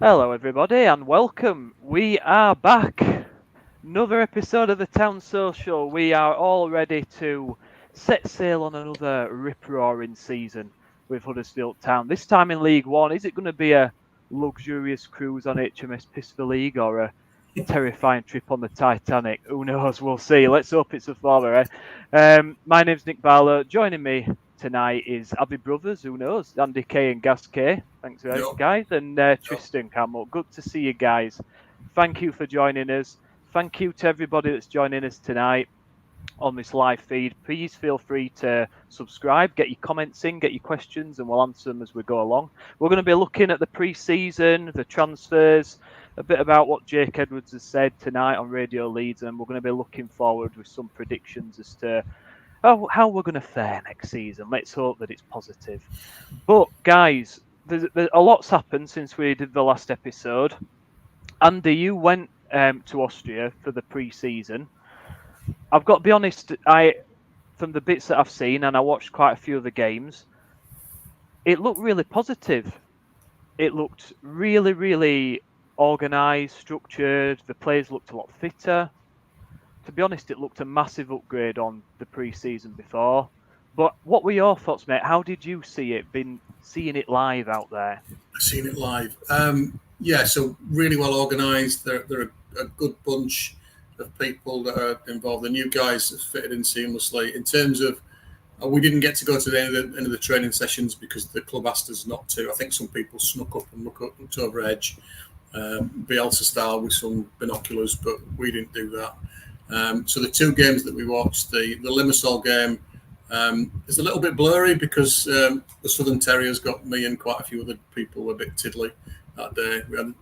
Hello, everybody, and welcome. We are back. Another episode of the Town Social. We are all ready to set sail on another rip-roaring season with Huddersfield Town. This time in League One. Is it going to be a luxurious cruise on HMS Piston League or a terrifying trip on the Titanic? Who knows? We'll see. Let's hope it's a former. My name's Nick Barlow. Joining me tonight is Abbey Brothers, who knows? Andy K and Gas K. Thanks, Yep, guys. And yep. Tristan Campbell. Good to see you guys. Thank you for joining us. Thank you to everybody that's joining us tonight on this live feed. Please feel free to subscribe, get your comments in, get your questions, and we'll answer them as we go along. We're going to be looking at the pre-season, the transfers, a bit about what Jake Edwards has said tonight on Radio Leeds, and we're going to be looking forward with some predictions as to how we're going to fare next season. Let's hope that it's positive. But guys, there's a lot's happened since we did the last episode. Andy, you went to Austria for the pre-season. I've got to be honest, from the bits that I've seen, and I watched quite a few of the games, it looked really positive. It looked really, really organised, structured. The players looked a lot fitter. To be honest, it looked a massive upgrade on the pre-season before. But what were your thoughts, mate? How did you see it? Been seeing it live out there? I've seen it live. Yeah, so really well organised. They're a good bunch of people that are involved. The new guys have fitted in seamlessly. In terms of, we didn't get to go to the end of the training sessions because the club asked us not to. I think some people snuck up and looked over edge, Bielsa style with some binoculars, but we didn't do that. So the two games that we watched, the Limassol game, it's a little bit blurry because the Southern Terriers got me and quite a few other people a bit tiddly that day. We had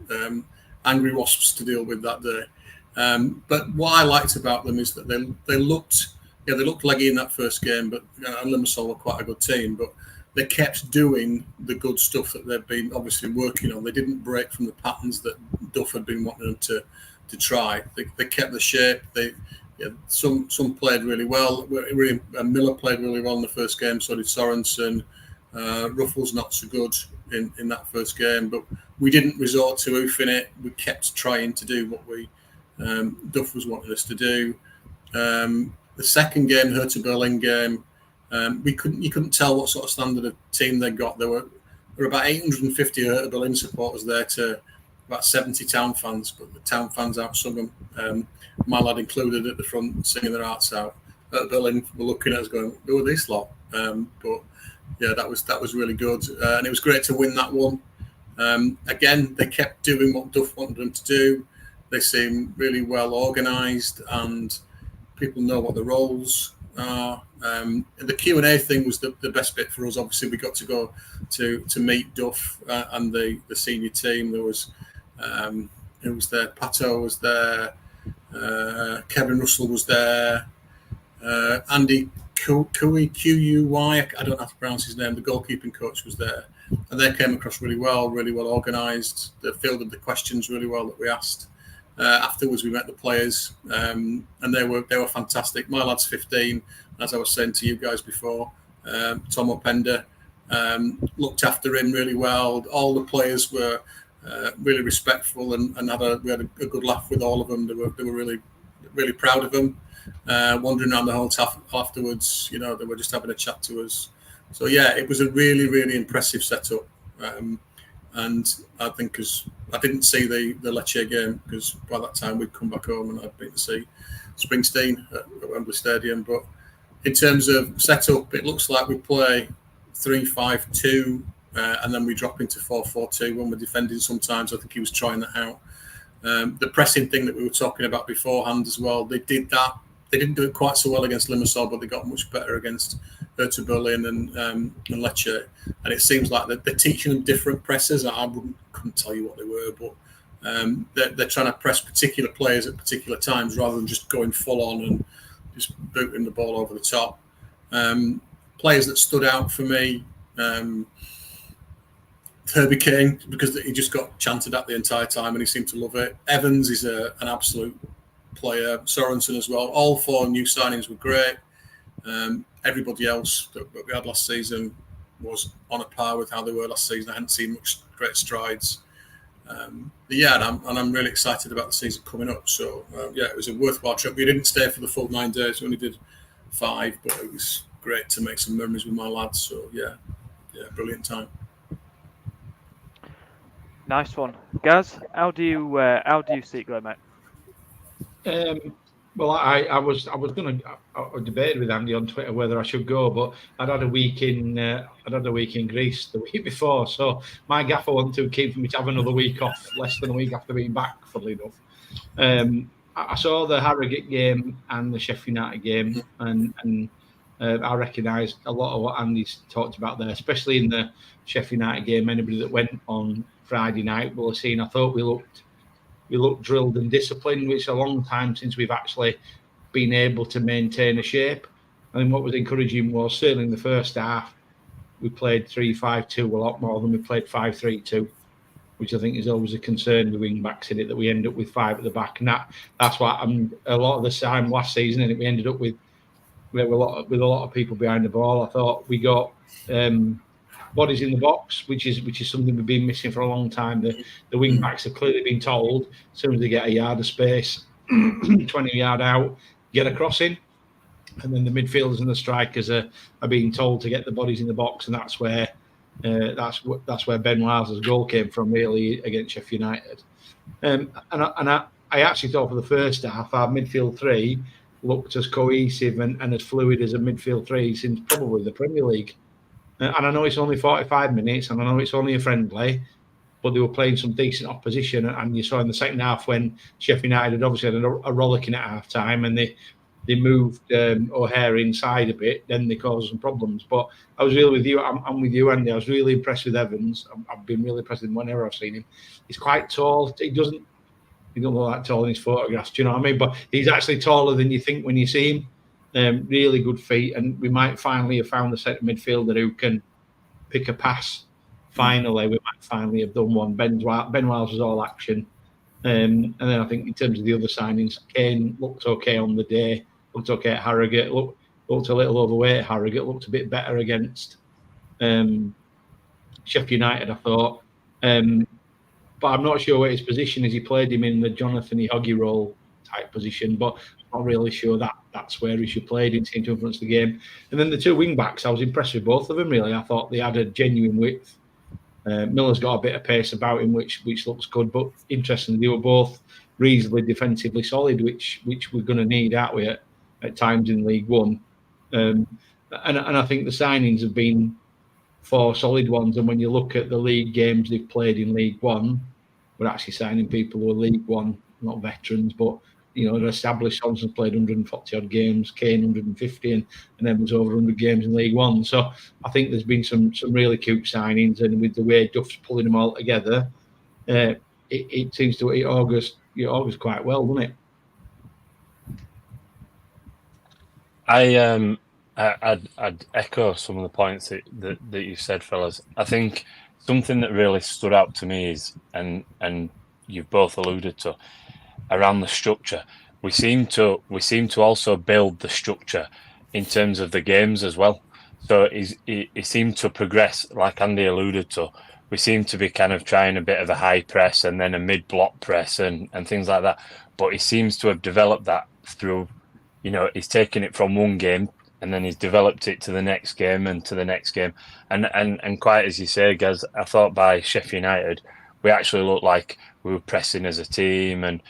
angry wasps to deal with that day. But what I liked about them is that they looked leggy in that first game, but Limassol were quite a good team. But they kept doing the good stuff that they've been obviously working on. They didn't break from the patterns that Duff had been wanting them to try. They kept the shape. Some played really well. Miller played really well in the first game. So did Sorensen. Ruffles not so good in that first game, but we didn't resort to oofing it. We kept trying to do what Duff was wanting us to do. The second game, Hertha Berlin game, you couldn't tell what sort of standard of team they got. There were about 850 Hertha Berlin supporters there to about 70 Town fans, but the Town fans outsung them. My lad included at the front, singing their hearts out. At Berlin were looking at us going, who are this lot? But yeah, that was really good. And it was great to win that one. Again, they kept doing what Duff wanted them to do. They seem really well organised and people know what the roles are. The Q&A thing was the best bit for us. Obviously, we got to go to meet Duff and the senior team. There was who was there? Pato was there. Kevin Russell was there. Andy Kui, Q-U-Y, I don't know how to pronounce his name. The goalkeeping coach was there. And they came across really well organised. They fielded the questions really well that we asked. Afterwards, we met the players, and they were fantastic. My lad's 15, as I was saying to you guys before. Tom Openda looked after him really well. All the players were really respectful and we had a good laugh with all of them. They were really proud of him. Wandering around the hotel afterwards, they were just having a chat to us. So yeah, it was a really impressive setup. And I think because I didn't see the Lecce game because by that time we'd come back home and I'd been to see Springsteen at Wembley Stadium. But in terms of setup, it looks like we play 3-5-2 and then we drop into 4-4-2 when we're defending sometimes. I think he was trying that out. The pressing thing that we were talking about beforehand as well, they did that. They didn't do it quite so well against Limassol, but they got much better against Hertha Berlin and Lecce. And it seems like they're teaching them different presses. I couldn't tell you what they were, but they're trying to press particular players at particular times rather than just going full on and just booting the ball over the top. Players that stood out for me, Herbie Kane, because he just got chanted at the entire time and he seemed to love it. Evans is an absolute player. Sorensen as well. All four new signings were great. Everybody else that we had last season was on a par with how they were last season. I hadn't seen much great strides. But yeah, and I'm really excited about the season coming up. So yeah, it was a worthwhile trip. We didn't stay for the full 9 days; we only did 5, but it was great to make some memories with my lads. So yeah, brilliant time. Nice one, Gaz. How do you see it going, mate? Well, I was going to I debated with Andy on Twitter whether I should go, but I'd had a week in Greece the week before, so my gaffer wanted to keep me to have another week off, less than a week after being back. Funnily enough, I saw the Harrogate game and the Sheffield United game, and I recognised a lot of what Andy's talked about there, especially in the Sheffield United game. Anybody that went on Friday night will have seen. I thought we looked drilled and disciplined, which is a long time since we've actually been able to maintain a shape. I think what was encouraging was certainly in the first half, we played 3-5-2 a lot more than we played 5-3-2, which I think is always a concern with Wingbacks in it, that we end up with 5 at the back. And that's why a lot of the time last season, and we ended up with a lot of people behind the ball. I thought we got bodies in the box, which is something we've been missing for a long time. The wing backs have clearly been told as soon as they get a yard of space, 20 yard out, get a crossing, and then the midfielders and the strikers are being told to get the bodies in the box, and that's where Ben Wiles' goal came from, really, against Sheffield United. And I actually thought for the first half our midfield three looked as cohesive and as fluid as a midfield three since probably the Premier League. And I know it's only 45 minutes, and I know it's only a friendly, but they were playing some decent opposition. And you saw in the second half when Sheffield United had obviously had a rollicking at half time, and they moved O'Hare inside a bit, then they caused some problems. But I was really with you. I'm with you, Andy. I was really impressed with Evans. I've been really impressed with him whenever I've seen him. He's quite tall. He doesn't look that tall in his photographs. Do you know what I mean? But he's actually taller than you think when you see him. Really good feet, and we might finally have found the centre midfielder who can pick a pass. Finally, we might finally have done one. Ben Wiles was all action. And then I think in terms of the other signings, Kane looked okay on the day, looked okay at Harrogate, looked a little overweight at Harrogate, looked a bit better against Sheffield United, I thought. But I'm not sure what his position is. He played him in the Jonathan Ihoggy role type position, but I'm not really sure that's where he should play. He didn't seem to influence the game. And then the two wing-backs, I was impressed with both of them, really. I thought they had a genuine width. Miller's got a bit of pace about him, which looks good. But interestingly, they were both reasonably defensively solid, which we're going to need, aren't we, at times in League One. And I think the signings have been 4 solid ones. And when you look at the league games they've played in League One, we're actually signing people who are League One, not veterans, but they're established. Johnson's played 140 odd games, Kane 150, and Evans over 100 games in League One. So I think there's been some really cute signings, and with the way Duff's pulling them all together, it seems to August quite well, doesn't it? I'd echo some of the points that you said, fellas. I think something that really stood out to me is, and you've both alluded to, around the structure. We seem to also build the structure in terms of the games as well. So it seemed to progress, like Andy alluded to. We seem to be kind of trying a bit of a high press and then a mid-block press and things like that. But he seems to have developed that through, he's taken it from one game and then he's developed it to the next game and to the next game. And quite as you say, Gaz, I thought by Sheffield United, we actually looked like we were pressing as a team. And,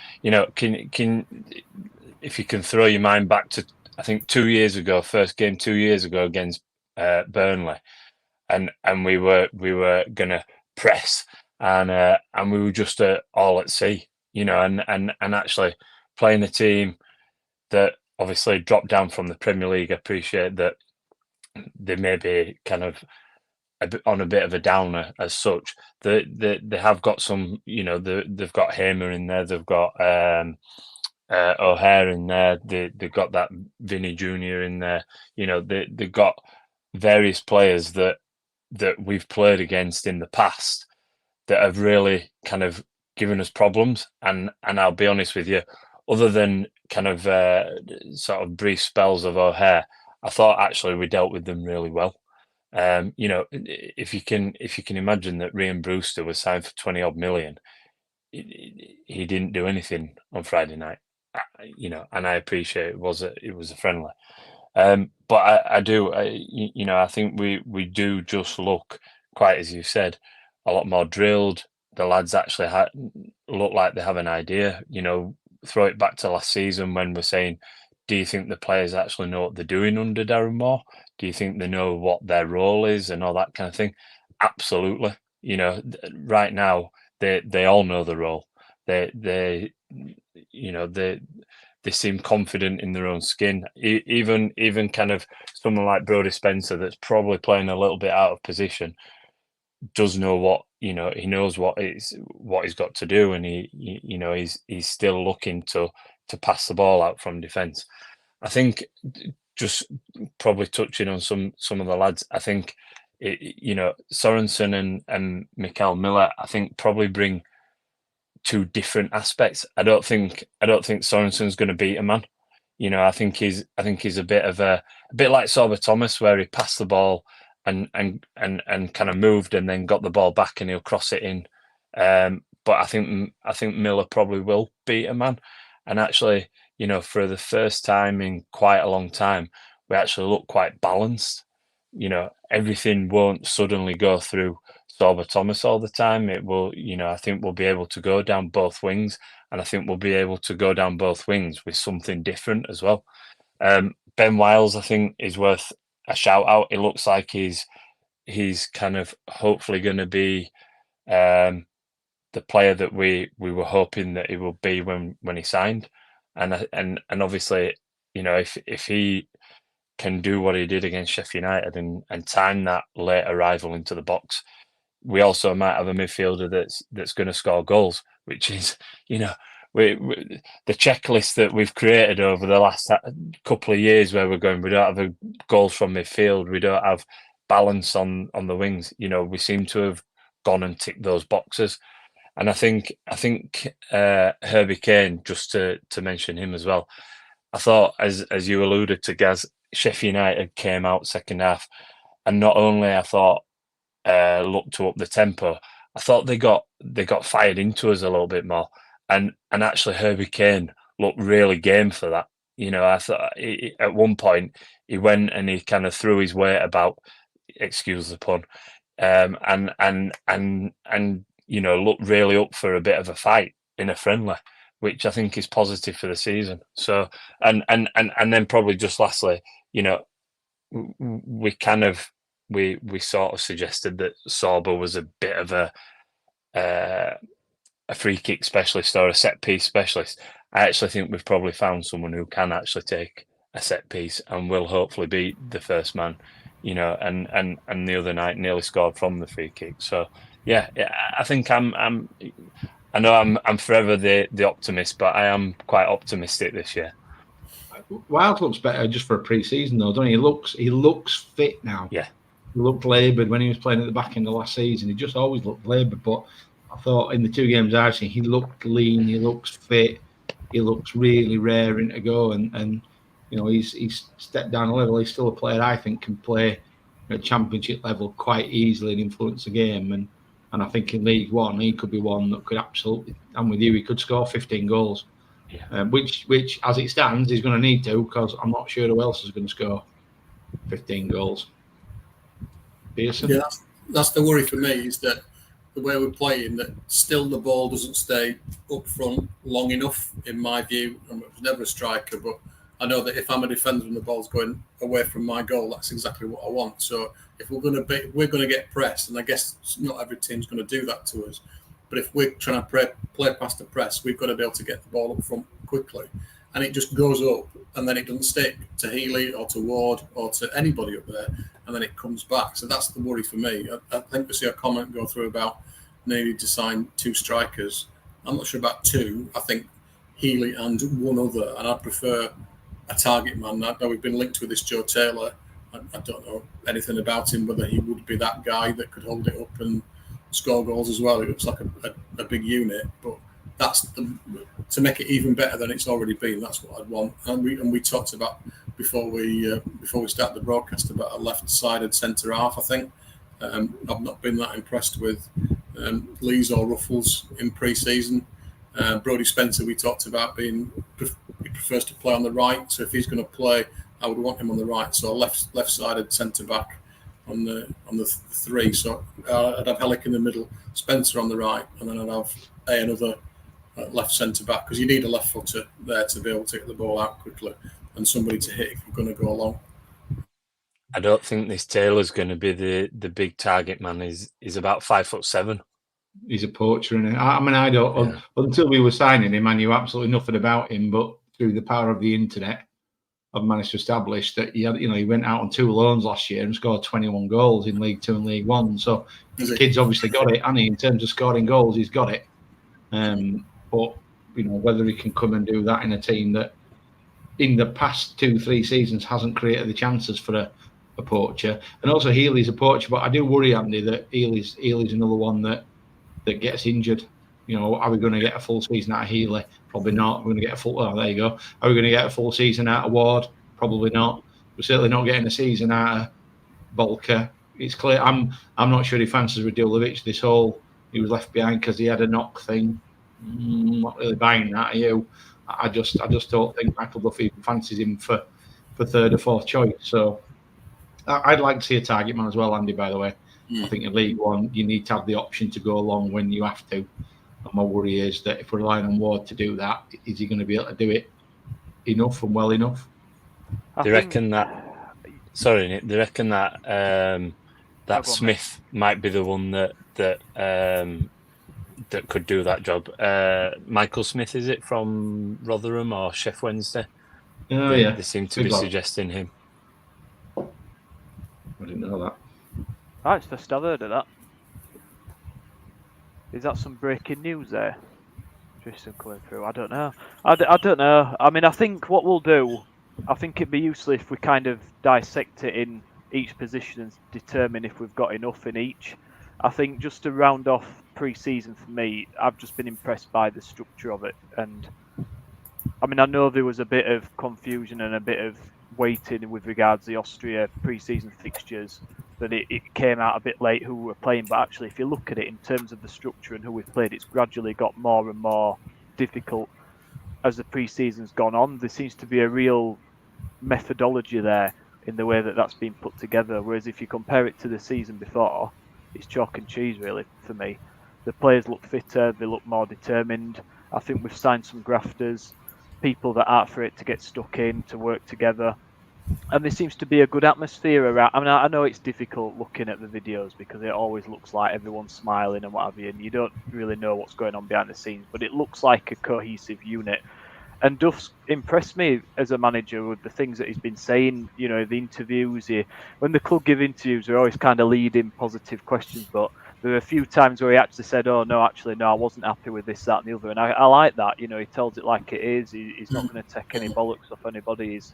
can if you can throw your mind back to, I think 2 years ago, first game 2 years ago against Burnley, and we were going to press and we were just all at sea, and actually playing a team that obviously dropped down from the Premier League. I appreciate that they may be kind of on a bit of a downer as such. They have got some, they've got Hamer in there, they've got O'Hare in there, they've got that Vinny Jr. in there. They've got various players that we've played against in the past that have really kind of given us problems. And I'll be honest with you, other than kind of sort of brief spells of O'Hare, I thought actually we dealt with them really well. If you can imagine that Ryan Brewster was signed for 20 odd million, he didn't do anything on Friday night, and I appreciate it was a friendly. But I do, I think we do just look, quite as you said, a lot more drilled. The lads actually look like they have an idea. Throw it back to last season when we're saying, do you think the players actually know what they're doing under Darren Moore? Do you think they know what their role is and all that kind of thing? Absolutely. Right now they all know the role. They seem confident in their own skin. Even kind of someone like Brodie Spencer, that's probably playing a little bit out of position, does know what he knows what he's got to do, and he's still looking to pass the ball out from defence. I think, just probably touching on some of the lads, I think Sorensen and Mikael Miller, I think probably bring two different aspects. I don't think Sorensen's going to beat a man. I think he's a bit like Sorba Thomas, where he passed the ball and kind of moved and then got the ball back and he'll cross it in. But I think Miller probably will beat a man. And actually, for the first time in quite a long time, we actually look quite balanced. Everything won't suddenly go through Sorba Thomas all the time. It will, I think we'll be able to go down both wings, and I think we'll be able to go down both wings with something different as well. Ben Wiles, I think, is worth a shout out. It looks like he's kind of hopefully going to be the player that we were hoping that he would be when he signed, and obviously, if he can do what he did against Sheffield United and time that late arrival into the box, we also might have a midfielder that's going to score goals, which is, the checklist that we've created over the last couple of years, where we're going, we don't have goals from midfield, we don't have balance on the wings. We seem to have gone and ticked those boxes, and I think Herbie Kane, just to mention him as well. I thought, as you alluded to, Gaz, Sheffield United came out second half, and not only I thought looked to up the tempo, I thought they got fired into us a little bit more, and actually Herbie Kane looked really game for that. I thought at one point he went and he kind of threw his weight about, excuse the pun, and looked really up for a bit of a fight in a friendly, which I think is positive for the season. So and then probably just lastly, we sort of suggested that Sorba was a bit of a free kick specialist or a set piece specialist. I actually think we've probably found someone who can actually take a set piece and will hopefully be the first man, and the other night nearly scored from the free kick. So yeah, I think I know I'm forever the optimist, but I am quite optimistic this year. Wild looks better just for a pre-season though, doesn't he? He looks fit now. Yeah. He looked laboured when he was playing at the back end of last season. He just always looked laboured, but I thought in the two games I've seen, he looked lean, he looks fit, he looks really raring to go, and he's stepped down a level. He's still a player I think can play at Championship level quite easily and influence the game, and I think in League One he could be one that could absolutely, I'm with you, he could score 15 goals. Yeah. Which as it stands he's going to need to, because I'm not sure who else is going to score 15 goals. Pearson? Yeah, that's the worry for me, is that the way we're playing, that still the ball doesn't stay up front long enough, in my view. I was never a striker, but I know that if I'm a defender and the ball's going away from my goal, that's exactly what I want. So if we're going to get pressed, and I guess not every team's going to do that to us, but if we're trying to play past the press, we've got to be able to get the ball up front quickly. And it just goes up, and then it doesn't stick to Healy or to Ward or to anybody up there, and then it comes back. So that's the worry for me. I think we see a comment go through about needing to sign 2 strikers. I'm not sure about 2. I think Healy and one other, and I prefer a target man. I know we've been linked with this Joe Taylor. I don't know anything about him, whether he would be that guy that could hold it up and score goals as well. He looks like a big unit, but that's to make it even better than it's already been. That's what I'd want. And we talked about before we start the broadcast about a left-sided centre half. I think I've not been that impressed with Lees or Ruffles in pre-season. Brodie Spencer, we talked about he prefers to play on the right. So if he's going to play, I would want him on the right. So left-sided centre back on the three. So I'd have Hellick in the middle, Spencer on the right, and then I'd have another left centre back, because you need a left footer there to be able to get the ball out quickly and somebody to hit if you're going to go along. I don't think this Taylor's going to be the big target man. He's about 5'7". He's a poacher, and I mean, I don't. Yeah. Until we were signing him, I knew absolutely nothing about him. But through the power of the internet, I've managed to establish that he went out on 2 loans last year and scored 21 goals in League 2 and League 1. So the kid's obviously got it, and in terms of scoring goals, he's got it. But whether he can come and do that in a team that in the past 2-3 seasons hasn't created the chances for a poacher. And also Healy's a poacher, but I do worry, Andy, that Healy's another one that gets injured. Are we going to get a full season out of Healy? Probably not. We're going to get a full. Oh, there you go. Are we going to get a full season out of Ward? Probably not. We're certainly not getting a season out of Bolker. It's clear. I'm not sure he fancies Radulovic. This whole he was left behind because he had a knock thing. I'm not really buying that. Are you? I just don't think Michael Duff even fancies him for third or fourth choice. So I'd like to see a target man as well, Andy. By the way. I think in League 1, you need to have the option to go along when you have to. And my worry is that if we're relying on Ward to do that, is he going to be able to do it enough and well enough? Do you reckon that? Sorry, Nick. Do you reckon that that Smith might be the one that could do that job? Michael Smith, is it from Rotherham or Chef Wednesday? Oh, they seem to be suggesting him. I didn't know that. That's the first I've heard of that. Is that some breaking news there? Tristan coming through. I don't know. I don't know. I mean, I think what we'll do, I think it'd be useful if we kind of dissect it in each position and determine if we've got enough in each. I think just to round off pre-season for me, I've just been impressed by the structure of it. And I mean, I know there was a bit of confusion and a bit of waiting with regards to the Austria pre-season fixtures, that it came out a bit late who were playing, but actually if you look at it in terms of the structure and who we've played, it's gradually got more and more difficult as the pre-season's gone on. There seems to be a real methodology there in the way that that's been put together, whereas if you compare it to the season before, it's chalk and cheese really for me. The players look fitter, they look more determined. I think we've signed some grafters, people that are for it to get stuck in, to work together. And there seems to be a good atmosphere around. I mean, I know it's difficult looking at the videos because it always looks like everyone's smiling and what have you, and you don't really know what's going on behind the scenes, but it looks like a cohesive unit. And Duff's impressed me as a manager with the things that he's been saying, the interviews. When the club give interviews, they're always kind of leading positive questions, but there were a few times where he actually said, "Oh, no, actually, no, I wasn't happy with this, that, and the other." And I like that. He tells it like it is. He's not going to take any bollocks off anybody. He's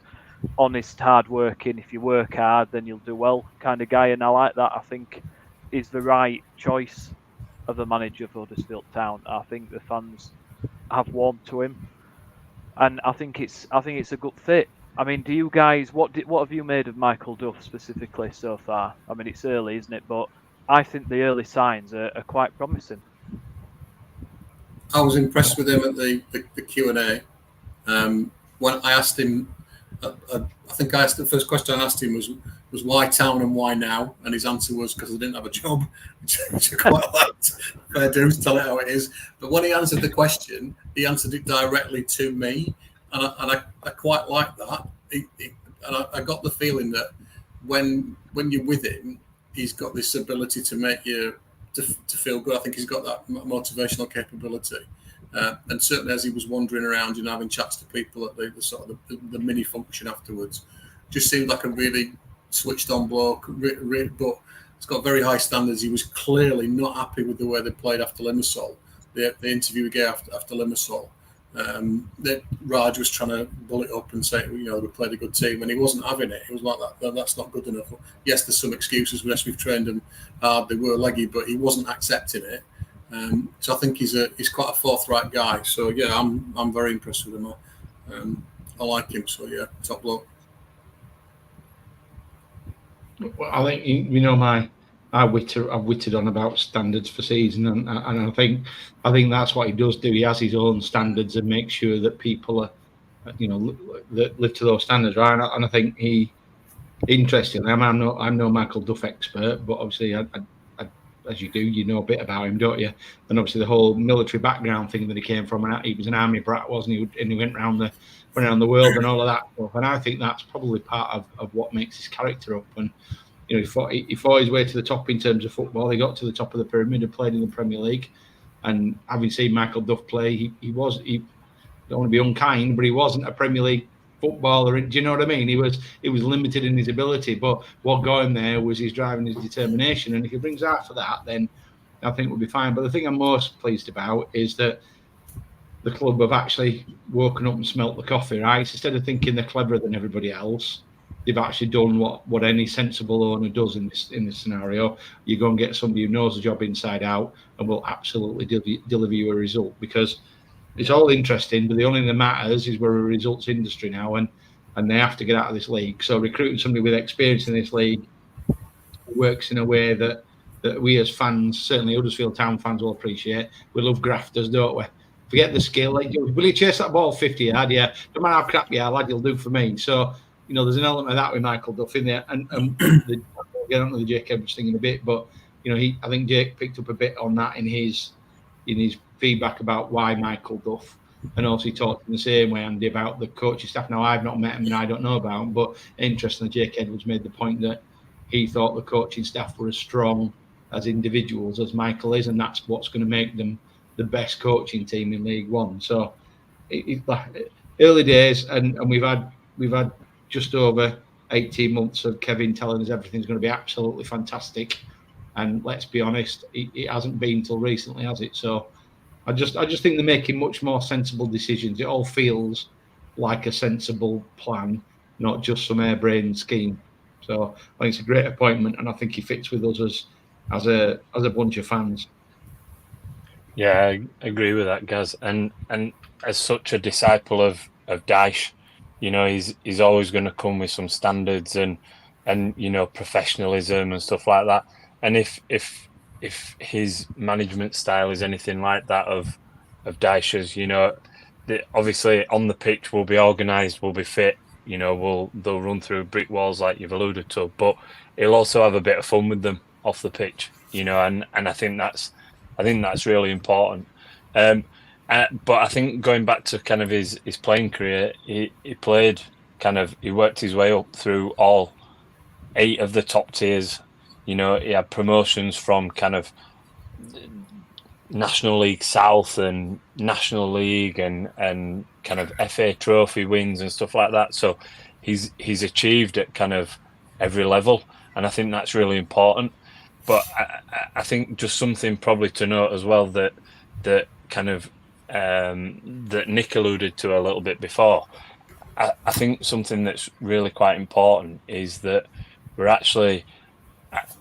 honest, hard working. If you work hard, then you'll do well, kind of guy. And I like that. I think is the right choice of the manager for Huddersfield Town. I think the fans have warmed to him, and I think it's a good fit. I mean, do you guys what have you made of Michael Duff specifically so far? I mean, it's early, isn't it? But I think the early signs are quite promising. I was impressed with him at the Q&A. When I asked him, I think the first question I asked him was why Town and why now? And his answer was because I didn't have a job, which I quite liked. Fair dues, tell it how it is. But when he answered the question, he answered it directly to me, and I quite like that. And I got the feeling that when you're with him, he's got this ability to make you to feel good. I think he's got that motivational capability. And certainly as he was wandering around, having chats to people at the sort of the mini function afterwards, just seemed like a really switched on bloke. But it's got very high standards. He was clearly not happy with the way they played after Limassol. The interview he gave after Limassol, that Raj was trying to bull it up and say, we played a good team, and he wasn't having it. It was like that's not good enough. Yes, there's some excuses. Yes, we've trained them hard. They were leggy, but he wasn't accepting it. So I think he's quite a forthright guy. So yeah, I'm very impressed with him. I like him. So yeah, top bloke. Well, I think I've witted on about standards for season, and I think that's what he does do. He has his own standards and makes sure that people are, that live to those standards, right? And I think interestingly, I'm no Michael Duff expert, but obviously, I, as you do, you know a bit about him, don't you? And obviously, the whole military background thing that he came from, and he was an army brat, wasn't he? And he went around the world and all of that stuff. And I think that's probably part of what makes his character up. And he fought his way to the top in terms of football. He got to the top of the pyramid and played in the Premier League. And having seen Michael Duff play, he don't want to be unkind, but he wasn't a Premier League footballer. Do you know what I mean? He was limited in his ability, but what got him there was his drive and his determination. And if he brings out for that, then I think we'll be fine. But the thing I'm most pleased about is that the club have actually woken up and smelt the coffee, right? So instead of thinking they're cleverer than everybody else, they've actually done what any sensible owner does in this scenario. You go and get somebody who knows the job inside out and will absolutely deliver you a result, because it's all interesting, but the only thing that matters is we're a results industry now, and they have to get out of this league. So recruiting somebody with experience in this league works in a way that we as fans, certainly Huddersfield Town fans, will appreciate. We love grafters, don't we? Forget the skill. Like, will you chase that ball 50 yard? Yeah. No matter how crap you are, lad, you'll do for me. So, there's an element of that with Michael Duff in there. And I'll get onto the Jake Edwards thing in a bit, but, I think Jake picked up a bit on that in his feedback about why Michael Duff, and also he talked in the same way, Andy, about the coaching staff. Now, I've not met him and I don't know about him, but interestingly, Jake Edwards made the point that he thought the coaching staff were as strong as individuals as Michael is, and that's what's going to make them the best coaching team in League One. So early days, and we've had just over 18 months of Kevin telling us everything's going to be absolutely fantastic, and let's be honest, it hasn't been till recently, has it? So I just think they're making much more sensible decisions. It all feels like a sensible plan, not just some harebrained scheme. So I think it's a great appointment, and I think he fits with us as a bunch of fans. Yeah, I agree with that, Gaz. And as such a disciple of Dyche, he's always going to come with some standards and professionalism and stuff like that. And if his management style is anything like that of Dyche's, obviously on the pitch will be organised, will be fit, they'll run through brick walls like you've alluded to, but he'll also have a bit of fun with them off the pitch, and I think that's really important. But I think going back to kind of his playing career, he worked his way up through all 8 of the top tiers. He had promotions from kind of National League South and National League and kind of FA Trophy wins and stuff like that. So he's achieved at kind of every level, and I think that's really important. But I think just something probably to note as well that kind of that Nick alluded to a little bit before. I think something that's really quite important is that we're actually.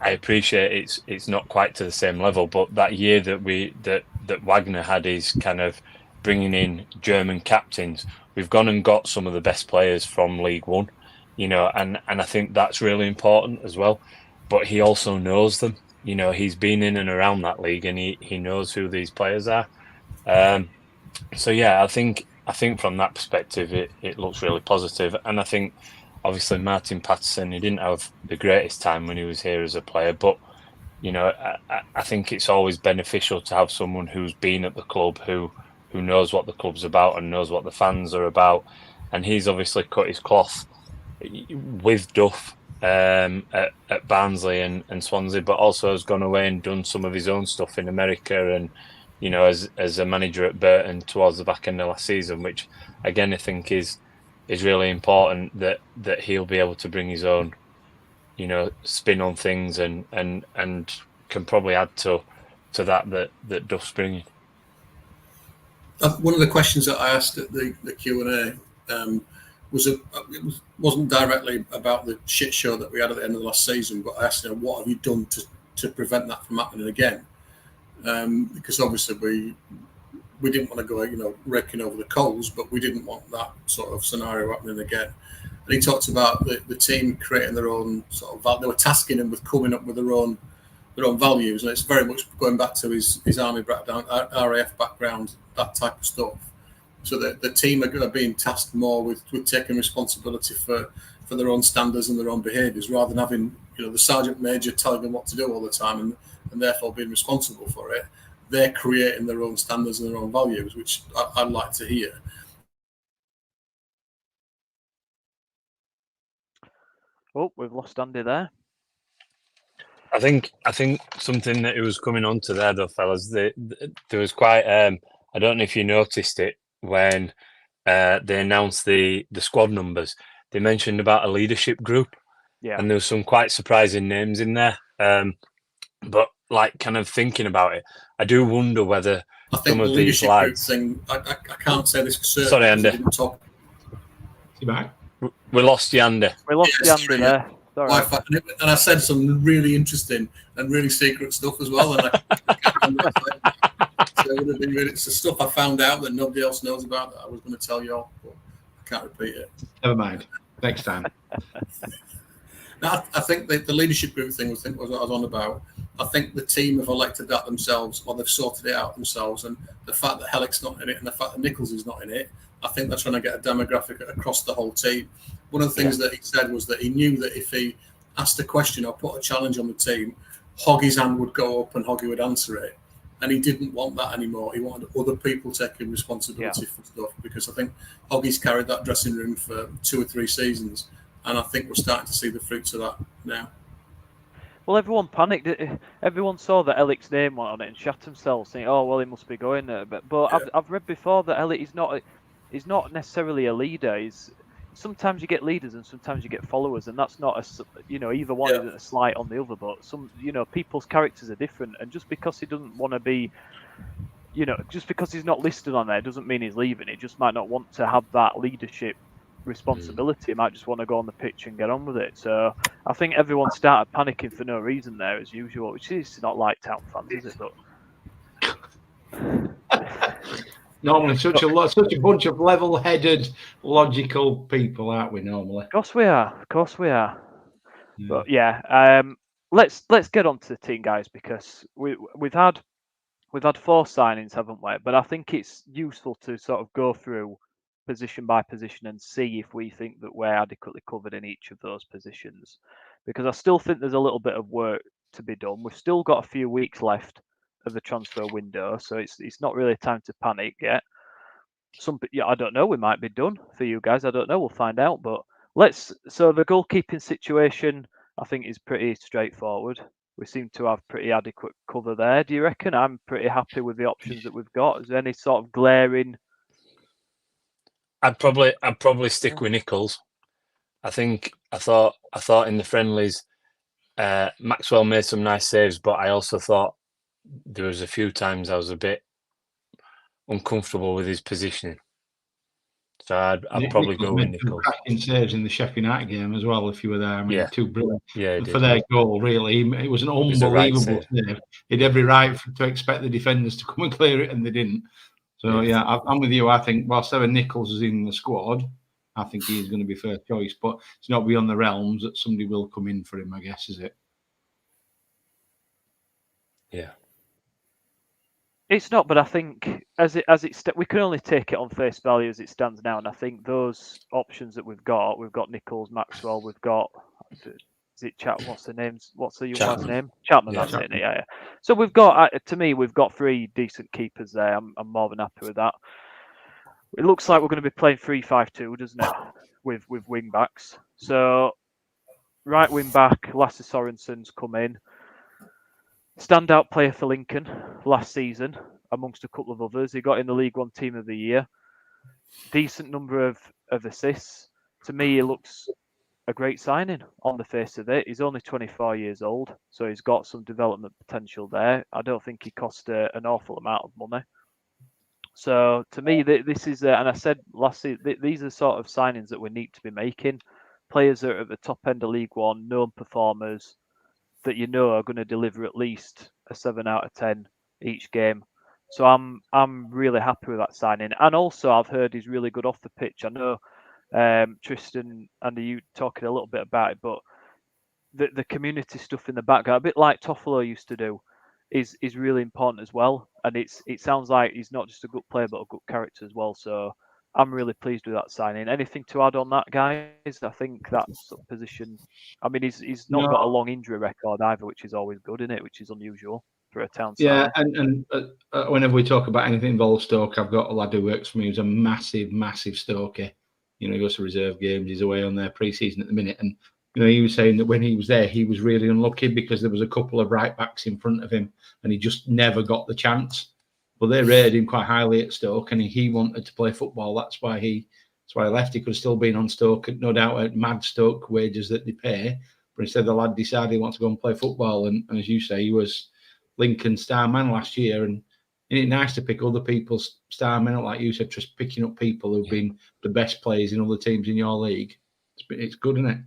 I appreciate it's not quite to the same level, but that year that Wagner had his kind of bringing in German captains, we've gone and got some of the best players from League One, and I think that's really important as well. But he also knows them, he's been in and around that league, and he knows who these players are. So yeah, I think from that perspective, it looks really positive, and I think. Obviously, Martin Patterson, he didn't have the greatest time when he was here as a player, but, I think it's always beneficial to have someone who's been at the club, who knows what the club's about and knows what the fans are about. And he's obviously cut his cloth with Duff at Barnsley and Swansea, but also has gone away and done some of his own stuff in America and, as a manager at Burton towards the back end of last season, which, again, I think is really important that he'll be able to bring his own, spin on things and can probably add to that Duff's bringing. One of the questions that I asked at the Q&A wasn't directly about the shit show that we had at the end of the last season, but I asked him, what have you done to prevent that from happening again? Because obviously we didn't want to go, raking over the coals, but we didn't want that sort of scenario happening again. And he talked about the team creating their own sort of value. They were tasking him with coming up with their own values, and it's very much going back to his army background, RAF background, that type of stuff. So the team are being tasked more with taking responsibility for their own standards and their own behaviours, rather than having the sergeant major telling them what to do all the time and therefore being responsible for it. They're creating their own standards and their own values, which I'd like to hear. Oh, we've lost Andy there. I think something that it was coming on to there, though, fellas. There was quite. I don't know if you noticed it when they announced the squad numbers. They mentioned about a leadership group, and there was some quite surprising names in there. But like, kind of thinking about it, I do wonder whether some of these lads. Thing, I can't say this for certain. Sorry, Andy. You back? We lost you, Andy. We lost you, Andy there. Right. And I said some really interesting and really secret stuff as well. And it's the stuff I found out that nobody else knows about that I was going to tell you all, but I can't repeat it. Never mind. Next time. Now, I think the leadership group thing was what I was on about. I think the team have elected that themselves, or they've sorted it out themselves. And the fact that Hellick's not in it and the fact that Nichols is not in it, I think they're trying to get a demographic across the whole team. One of the things that he said was that he knew that if he asked a question or put a challenge on the team, Hoggy's hand would go up and Hoggy would answer it. And he didn't want that anymore. He wanted other people taking responsibility for stuff, because I think Hoggy's carried that dressing room for 2 or 3 seasons. And I think we're starting to see the fruits of that now. Well, everyone panicked. Everyone saw that Elliot's name went on it and shat themselves, saying, "Oh, well, he must be going there." But I've read before that Elliot is not necessarily a leader. Sometimes you get leaders and sometimes you get followers, and that's not either one isn't a slight on the other. But people's characters are different, and just because he doesn't want to be, just because he's not listed on there doesn't mean he's leaving. He just might not want to have that leadership responsibility. He might just want to go on the pitch and get on with it. So I think everyone started panicking for no reason there, as usual, which is not like town fans, is it? But normally, such a bunch of level-headed, logical people, aren't we? Normally, of course we are. Yeah. But let's get on to the team, guys, because we've had 4 signings, haven't we? But I think it's useful to sort of go through position by position and see if we think that we're adequately covered in each of those positions, because I still think there's a little bit of work to be done. We've still got a few weeks left of the transfer window, so it's not really time to panic yet. I don't know, we might be done for you guys, I don't know, we'll find out. But so the goalkeeping situation, I think, is pretty straightforward. We seem to have pretty adequate cover there. Do you reckon? I'm pretty happy with the options that we've got. Is there any sort of glaring? I'd probably stick with Nichols. I thought in the friendlies, Maxwell made some nice saves, but I also thought there was a few times I was a bit uncomfortable with his positioning. So I'd probably go with Nichols. Cracking saves in the Sheffield United game as well, if you were there. I mean, 2 brilliant. Yeah, for their goal, really. It was an unbelievable save. He had every right to expect the defenders to come and clear it, and they didn't. So, I'm with you. I think whilst Evan Nichols is in the squad, I think he's going to be first choice. But it's not beyond the realms that somebody will come in for him, I guess, is it? Yeah. It's not, but I think we can only take it on face value as it stands now. And I think those options that we've got Nichols, Maxwell, we've got... Is it what's the name? What's the young man's name? Chapman. That's it. Yeah. So we've got, to me, we've got 3 decent keepers there. I'm more than happy with that. It looks like we're going to be playing 3-5-2, doesn't it? With wingbacks. So right wing back, Lasse Sorensen's come in. Standout player for Lincoln last season, amongst a couple of others. He got in the League One Team of the Year. Decent number of assists. To me, he looks a great signing on the face of it. He's only 24 years old, so he's got some development potential there. I don't think he cost an awful amount of money. So to me, this is, and I said last season, these are sort of signings that we need to be making. Players that are at the top end of League One, known performers that are going to deliver at least a 7 out of 10 each game. So I'm really happy with that signing. And also, I've heard he's really good off the pitch. I know Tristan and you talking a little bit about it, but the community stuff in the background, a bit like Toffolo used to do, is really important as well. And it sounds like he's not just a good player but a good character as well. So I'm really pleased with that signing. Anything to add on that, guys? I think that sort of position. I mean, he's not got a long injury record either, which is always good, isn't it? Which is unusual for a Town Yeah, signing. and whenever we talk about anything involved Stoke, I've got a lad who works for me who's a massive, massive Stoker. You know, he goes to reserve games. He's away on their pre-season at the minute, and you know, he was saying that when he was there, he was really unlucky because there was a couple of right backs in front of him, and he just never got the chance. Well, they rated him quite highly at Stoke, and he wanted to play football. That's why he left. He could have still been on Stoke, no doubt, at mad Stoke wages that they pay. But instead, the lad decided he wants to go and play football. And as you say, he was Lincoln star man last year. And isn't it nice to pick other people's star men, like you said, just picking up people who've been the best players in other teams in your league? It's good, isn't it?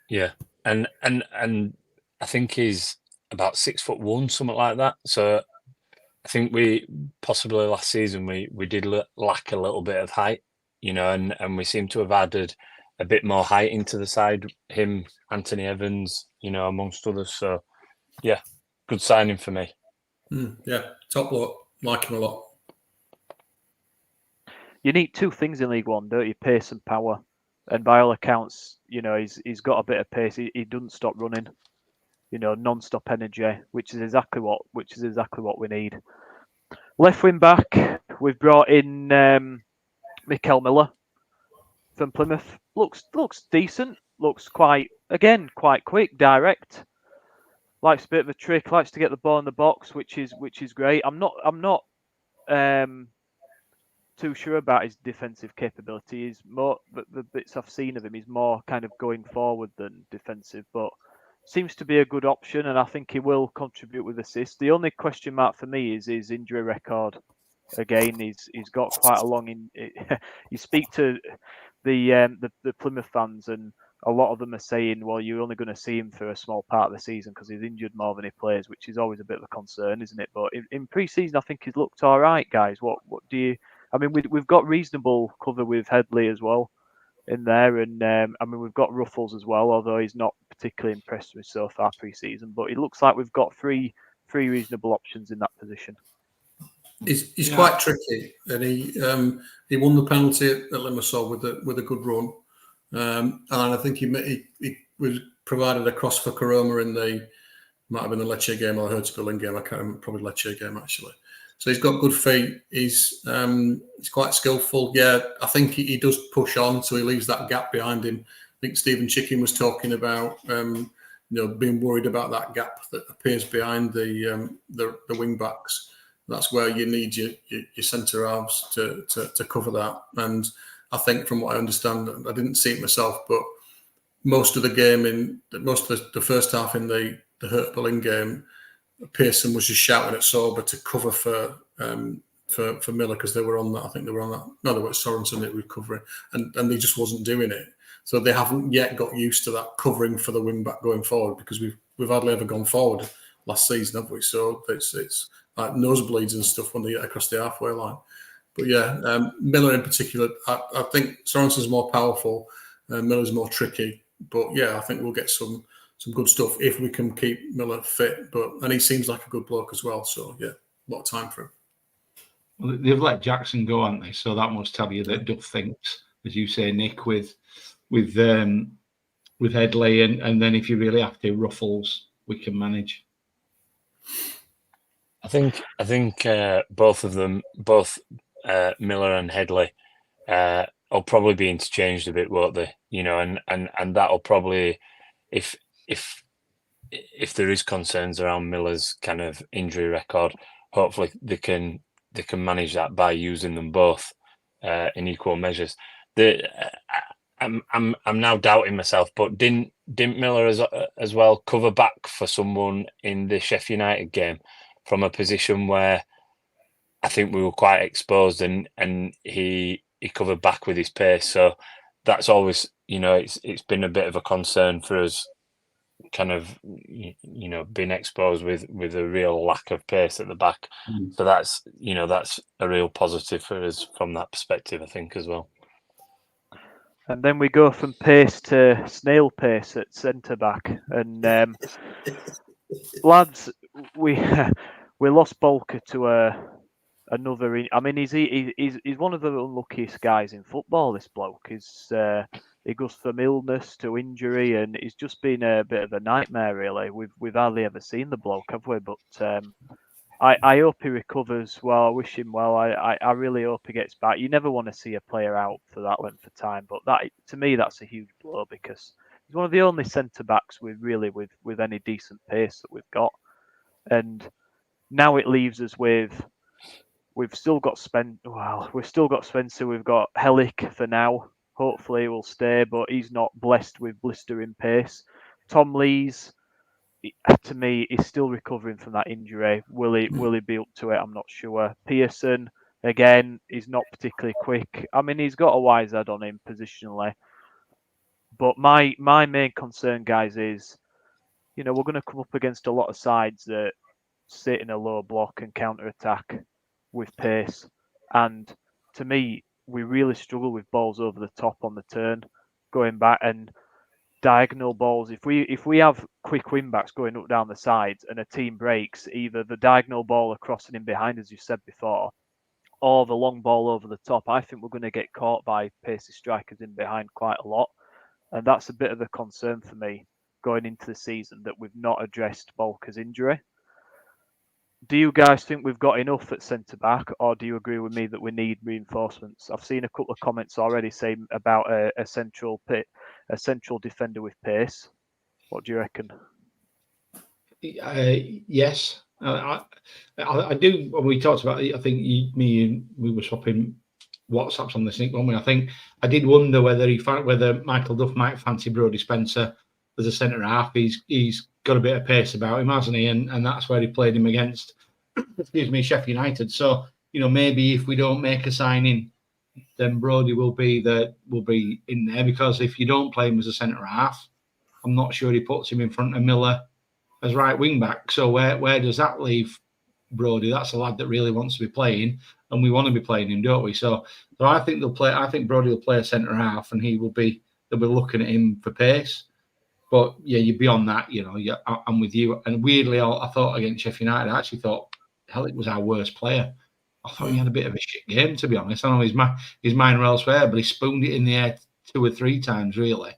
Yeah, and I think he's about 6'1", something like that. So I think we possibly last season we did lack a little bit of height, you know, and we seem to have added a bit more height into the side. Him, Anthony Evans, you know, amongst others. So yeah, good signing for me. Yeah, top lot, like him a lot. You need two things in League One, don't you? Pace and power. And by all accounts, you know, he's got a bit of pace. He doesn't stop running. You know, non-stop energy, which is exactly what we need. Left wing back, we've brought in Mikael Miller from Plymouth. Looks decent. Looks quite quick, direct. Likes a bit of a trick. Likes to get the ball in the box, which is great. I'm not too sure about his defensive capability. He's more, the bits I've seen of him, he's more kind of going forward than defensive, but seems to be a good option, and I think he will contribute with assists. The only question mark for me is his injury record. Again, he's got quite a long. You speak to the Plymouth fans, and a lot of them are saying, "Well, you're only going to see him for a small part of the season because he's injured more than he plays," which is always a bit of a concern, isn't it? But in pre-season, I think he's looked all right, guys. What do you? I mean, we've got reasonable cover with Headley as well in there, and I mean we've got Ruffles as well, although he's not particularly impressed with so far pre-season. But it looks like we've got three reasonable options in that position. He's quite tricky, and he won the penalty at Limassol with a good run, and I think he was provided a cross for Karoma in might have been the Lecce game or the Huddersfield game. I can't remember, probably Lecce game actually. So he's got good feet. He's quite skillful. Yeah, I think he does push on, so he leaves that gap behind him. I think Stephen Chicken was talking about being worried about that gap that appears behind the wing backs. That's where you need your centre halves to cover that. And I think, from what I understand, I didn't see it myself, but most of the game most of the first half in the Hertha Berlin game, Pearson was just shouting at Sorba to cover for Miller because they were on that. I think they were on that. No, they were Sorensen that was covering, and he just wasn't doing it. So they haven't yet got used to that covering for the wing back going forward, because we've hardly ever gone forward last season, have we? So it's like nosebleeds and stuff when they get across the halfway line. But yeah, Miller in particular, I think Sorensen's more powerful, Miller's more tricky. But yeah, I think we'll get some good stuff if we can keep Miller fit. And he seems like a good bloke as well. So yeah, a lot of time for him. Well, they've let Jackson go, haven't they? So that must tell you that Duff thinks, as you say, Nick, with Headley, and then if you really have to, Ruffles, we can manage. I think both of them, Miller and Headley, will probably be interchanged a bit, won't they? You know, and that'll probably, if there is concerns around Miller's kind of injury record, hopefully they can manage that by using them both in equal measures. I'm now doubting myself, but didn't Miller as well cover back for someone in the Sheffield United game from a position where I think we were quite exposed, and he covered back with his pace. So that's always, you know, it's been a bit of a concern for us, kind of, you know, being exposed with a real lack of pace at the back. So that's a real positive for us from that perspective, I think, as well. And then we go from pace to snail pace at centre back. And lads, we we lost Bolker to another. I mean, he's one of the unluckiest guys in football. This bloke he goes from illness to injury, and he's just been a bit of a nightmare. Really, we've hardly ever seen the bloke, have we? But I hope he recovers. Well, I wish him well. I really hope he gets back. You never want to see a player out for that length of time, but that, to me, that's a huge blow because he's one of the only centre backs with any decent pace that we've got. And now it leaves us with we've still got Spencer, we've got Hellick for now. Hopefully he will stay, but he's not blessed with blistering pace. Tom Lees, to me, is still recovering from that injury. Will he be up to it? I'm not sure. Pearson, again, he's not particularly quick. I mean, he's got a wise head on him positionally. But my main concern, guys, is, we're going to come up against a lot of sides that sit in a low block and counter-attack with pace. And to me, we really struggle with balls over the top on the turn, going back, and diagonal balls. If we have quick wingbacks going up down the sides and a team breaks, either the diagonal ball across and in behind, as you said before, or the long ball over the top, I think we're going to get caught by pacey strikers in behind quite a lot. And that's a bit of a concern for me going into the season, that we've not addressed Bolker's injury. Do you guys think we've got enough at centre back, or do you agree with me that we need reinforcements? I've seen a couple of comments already saying about a central defender with pace. What do you reckon? Yes, I do. When we talked about it, I think we were swapping WhatsApps on this thing, weren't we? I think I did wonder whether Michael Duff might fancy Brodie Spencer as a centre half. He's got a bit of pace about him, hasn't he? And that's where he played him against, Sheffield United. So maybe if we don't make a signing, then Brodie will be in there, because if you don't play him as a centre half, I'm not sure he puts him in front of Miller as right wing back. So where does that leave Brodie? That's a lad that really wants to be playing, and we want to be playing him, don't we? So I think Brodie will play a centre half, and they'll be looking at him for pace. But yeah, you're beyond that, I'm with you. And weirdly, I thought against Sheffield United, I actually thought Hellick was our worst player. I thought he had a bit of a shit game, to be honest. I know his mind were elsewhere, but he spooned it in the air 2 or 3 times, really.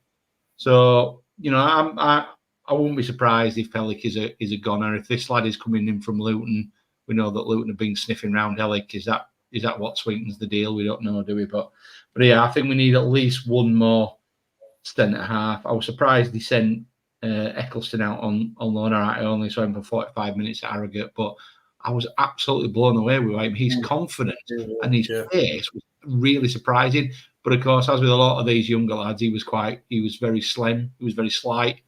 So, I wouldn't be surprised if Hellick is a goner. If this lad is coming in from Luton, we know that Luton have been sniffing around Hellick. Is that what sweetens the deal? We don't know, do we? But yeah, I think we need at least one more centre half. I was surprised he sent Eccleston out on loan. I only saw him for 45 minutes at Harrogate, but I was absolutely blown away with him. He's confident, and his pace was really surprising. But of course, as with a lot of these younger lads, he was very slim, he was very slight,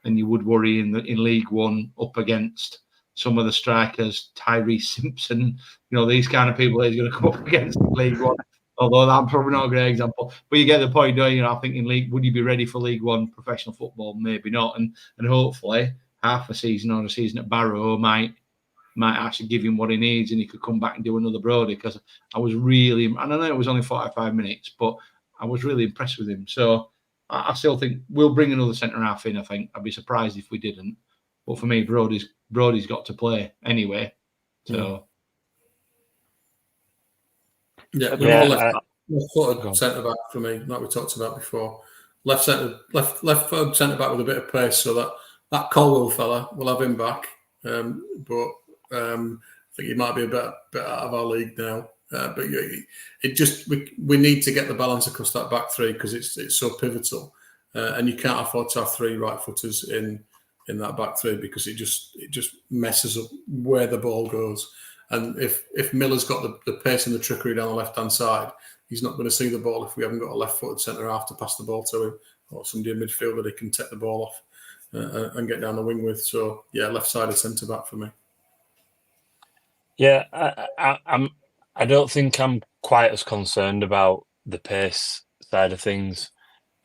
and you would worry in League One up against some of the strikers, Tyree Simpson, these kind of people he's going to come up against in League One. Although that's probably not a great example, but you get the point, don't you? I think in League, would you be ready for League One professional football? Maybe not, and hopefully half a season or a season at Barrow might actually give him what he needs, and he could come back and do another Brodie. Because I was really, and I know it was only 45 minutes, but I was really impressed with him. So I still think we'll bring another centre half in. I think I'd be surprised if we didn't. But for me, Brodie's got to play anyway. So. Yeah, left-footed centre back for me, like we talked about before. Left-footed centre back with a bit of pace, so that Colwell fella, we'll have him back. But I think he might be a bit out of our league now. But we need to get the balance across that back three, because it's so pivotal, and you can't afford to have 3 right-footers in that back three, because it just messes up where the ball goes. And if Miller's got the pace and the trickery down the left-hand side, he's not going to see the ball if we haven't got a left-footed centre-half to pass the ball to him, or somebody in midfield that he can take the ball off and get down the wing with. So, yeah, left-sided centre-back for me. Yeah, I don't think I'm quite as concerned about the pace side of things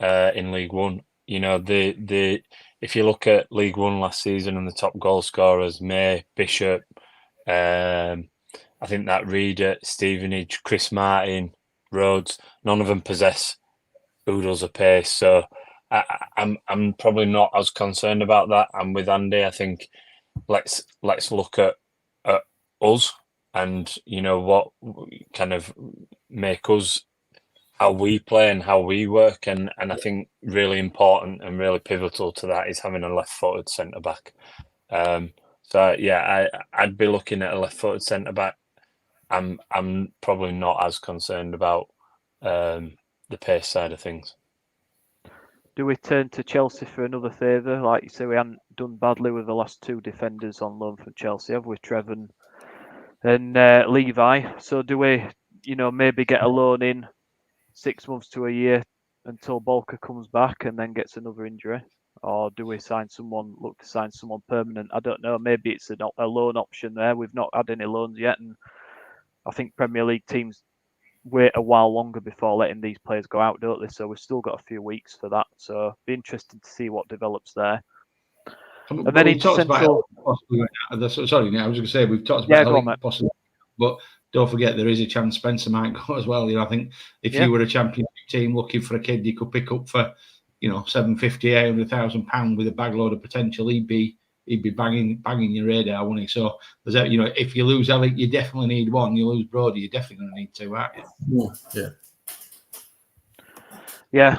in League One. If you look at League One last season and the top goal scorers, May, Bishop, I think that Reader, Stevenage, Chris Martin, Rhodes, none of them possess oodles of pace. So I'm probably not as concerned about that. I'm with Andy. I think let's look at us and what kind of make us how we play and how we work, and I think really important and really pivotal to that is having a left-footed centre back. So yeah, I'd be looking at a left-footed centre back. I'm probably not as concerned about the pace side of things. Do we turn to Chelsea for another favour? Like you say, we haven't done badly with the last two defenders on loan from Chelsea, have we, Trevor and Levi? So do we, maybe get a loan in 6 months to a year until Bolker comes back and then gets another injury? Or do we look to sign someone permanent? I don't know. Maybe it's a loan option there. We've not had any loans yet, and I think Premier League teams wait a while longer before letting these players go out, don't they? So we've still got a few weeks for that. So be interesting to see what develops there. And then we've into talked Central. about sorry, I was going to say we've talked about Elliot possibly, but don't forget there is a chance Spencer might go as well. I think if you were a championship team looking for a kid you could pick up for £750,000, £800,000 with a bag load of potential, he'd be banging your radar, wouldn't he? So there's if you lose Elliot, you definitely need one. You lose Brody, you're definitely going to need two, aren't you? Yeah.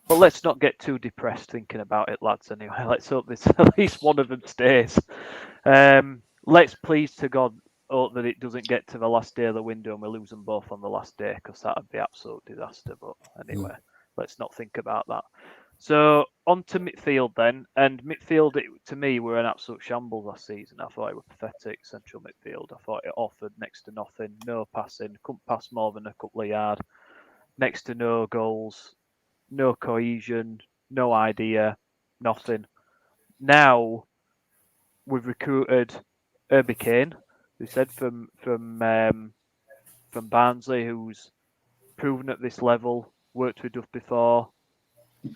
But let's not get too depressed thinking about it, lads. Anyway, let's hope at least one of them stays. Let's please to God hope that it doesn't get to the last day of the window and we lose them both on the last day, because that would be absolute disaster. But anyway, let's not think about that. So on to midfield then, and midfield to me were an absolute shambles last season. I thought it was pathetic central midfield. I thought it offered next to nothing, no passing, couldn't pass more than a couple of yards, next to no goals, no cohesion, no idea, nothing. Now we've recruited Herbie Kane, who said from Barnsley, who's proven at this level, worked with Duff before,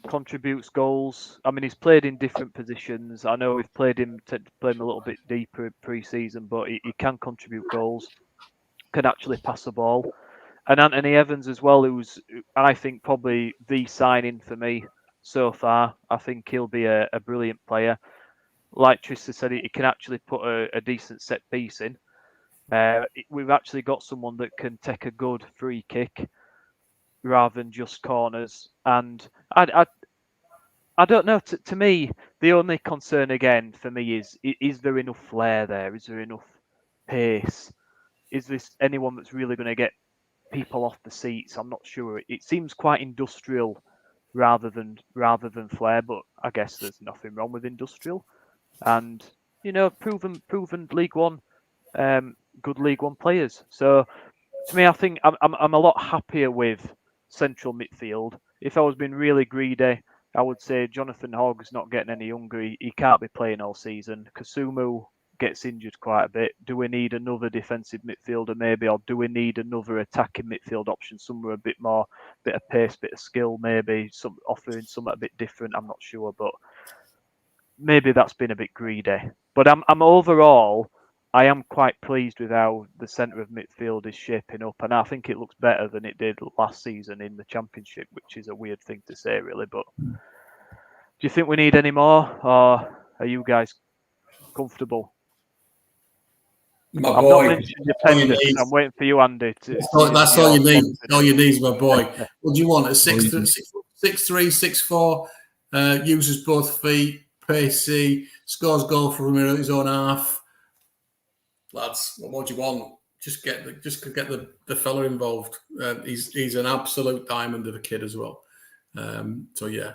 contributes goals. I mean, he's played in different positions. I know we've played him a little bit deeper in pre-season, but he can contribute goals, can actually pass the ball. And Anthony Evans as well, who's, I think, probably the signing for me so far. I think he'll be a brilliant player. Like Trista said, he can actually put a decent set piece in. We've actually got someone that can take a good free kick rather than just corners. And I don't know. To me, the only concern again for me is there enough flair there? Is there enough pace? Is this anyone that's really going to get people off the seats? I'm not sure. It seems quite industrial rather than flair, but I guess there's nothing wrong with industrial. And proven League One, good League One players. So to me, I think I'm a lot happier with central midfield. If I was being really greedy, I would say Jonathan Hogg's not getting any younger. He can't be playing all season. Kasumu gets injured quite a bit. Do we need another defensive midfielder maybe, or do we need another attacking midfield option somewhere a bit more, bit of pace, bit of skill maybe, offering something a bit different? I'm not sure, but maybe that's been a bit greedy. But I'm overall, I am quite pleased with how the centre of midfield is shaping up, and I think it looks better than it did last season in the Championship, which is a weird thing to say, really. But do you think we need any more, or are you guys comfortable? My I'm boy, not mentioning dependence. I'm waiting for you, Andy. That's all you need. All you need is my boy. What do you want? A 6'3", 6'4", uses both feet, pacey, scores goal from his own half. Lads, what do you want? Just get the fella involved. He's an absolute diamond of a kid as well. So yeah,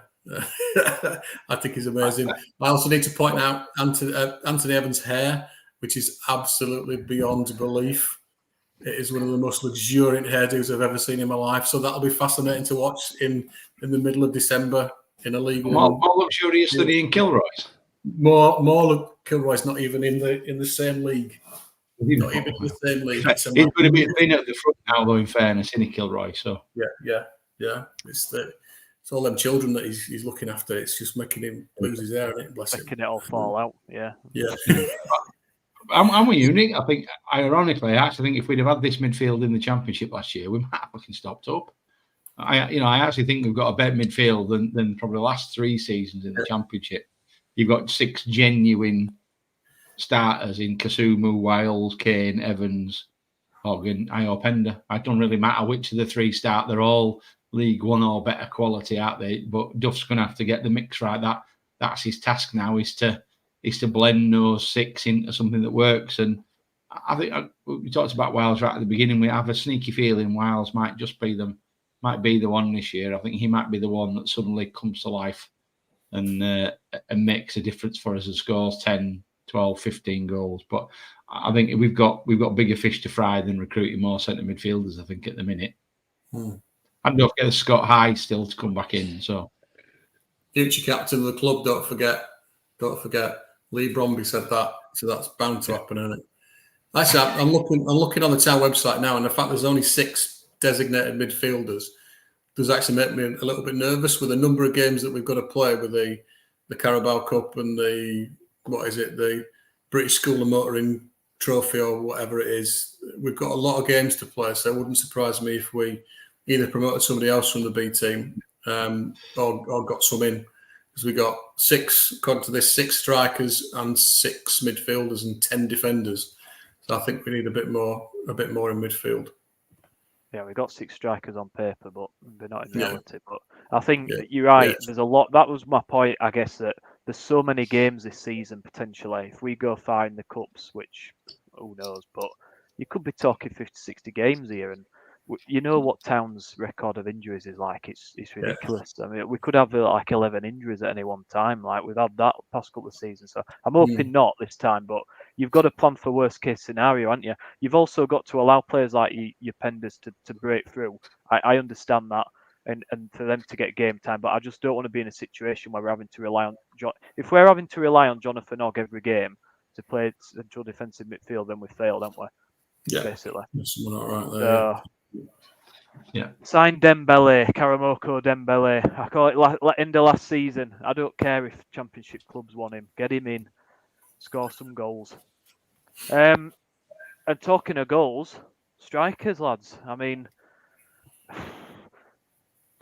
I think he's amazing. I also need to point out Anthony Evans' hair, which is absolutely beyond belief. It is one of the most luxuriant hairdos I've ever seen in my life. So that'll be fascinating to watch in the middle of December in a league. More luxurious than Ian Kilroy's. More Kilroy's not even in the same league. Not even in the same league. He's going to be at the front now, though. In fairness, in Kilroy. So yeah. It's all them children that he's looking after. It's just making him lose his hair, isn't it? Bless him. Making it all fall out. Yeah. I'm unique. I think, ironically, I actually think if we'd have had this midfield in the Championship last year, we might have fucking stopped up. I actually think we've got a better midfield than probably the last 3 seasons in the Championship. You've got 6 genuine starters in Kasumu, Wiles, Kane, Evans, Hogan, Iopenda. It don't really matter which of the 3 start. They're all League One or better quality, aren't they? But Duff's going to have to get the mix right. That's his task now, is to blend those 6 into something that works. And I think we talked about Wiles right at the beginning. We have a sneaky feeling Wiles might be the one this year. I think he might be the one that suddenly comes to life and makes a difference for us and scores 10, 12, 15 goals. But I think we've got bigger fish to fry than recruiting more centre midfielders, I think, at the minute. And don't get Scott High still to come back in. So future captain of the club, don't forget. Lee Bromby said that, so that's bound to happen, isn't it? Actually, I'm looking on the town website now, and the fact there's only 6 designated midfielders does actually make me a little bit nervous with the number of games that we've got to play with the Carabao Cup and the British School of Motoring Trophy or whatever it is. We've got a lot of games to play, so it wouldn't surprise me if we either promoted somebody else from the B team or got some in. Because we got 6, according to this, 6 strikers and 6 midfielders and 10 defenders. So I think we need a bit more in midfield. Yeah, we've got 6 strikers on paper, but they're not in reality. But I think you're right. Yeah. There's a lot. That was my point, I guess, that there's so many games this season potentially. If we go far in the cups, which who knows, but you could be talking 50, 60 games here, and you know what Town's record of injuries is like. It's ridiculous. I mean, we could have like 11 injuries at any one time. Like we've had that past couple of seasons. So I'm hoping not this time, but you've got to plan for worst case scenario, haven't you? You've also got to allow players like your Penders to break through. I understand that, and for them to get game time, but I just don't want to be in a situation where we're having to rely on if we're having to rely on Jonathan Ogg every game to play central defensive midfield, then we failed, haven't we? Yeah, basically. there's someone right there. Yeah. Sign Dembele, Karamoko Dembele. I call it end of last season. I don't care if Championship clubs want him. Get him in. Score some goals. And talking of goals, strikers, lads. I mean,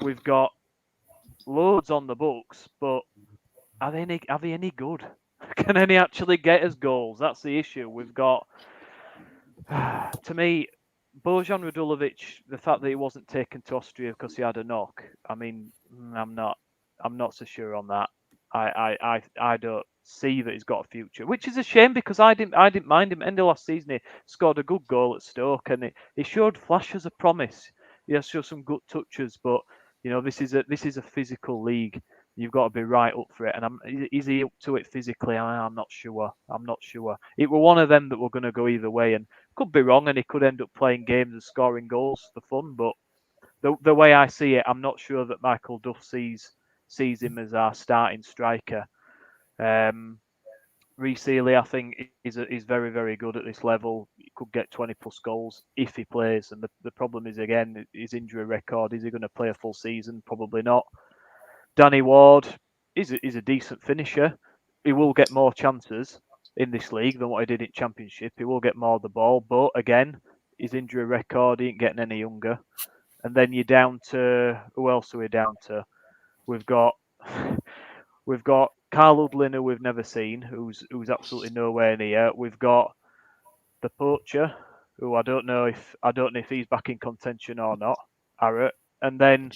we've got loads on the books, but are they any good? Can any actually get us goals? That's the issue. We've got, to me, Bojan Radulovic, the fact that he wasn't taken to Austria because he had a knock. I mean, I'm not so sure on that. I don't see that he's got a future, which is a shame because I didn't mind him. End of last season, he scored a good goal at Stoke, and he showed flashes of promise. He has showed some good touches, but this is a physical league. You've got to be right up for it. And is he up to it physically? I'm not sure. It were one of them that were going to go either way, and could be wrong, and he could end up playing games and scoring goals for fun. But the way I see it, I'm not sure that Michael Duff sees him as our starting striker. Reece Ely, I think, is very, very good at this level. He could get 20 plus goals if he plays. And the problem is, again, his injury record. Is he going to play a full season? Probably not. Danny Ward is a decent finisher. He will get more chances in this league than what he did in Championship. He will get more of the ball. But again, his injury record, he ain't getting any younger. And then you're down to, who else are we down to? We've got Carl Udlin, who we've never seen, who's absolutely nowhere near. We've got the poacher, who I don't know if he's back in contention or not. Arrett, and then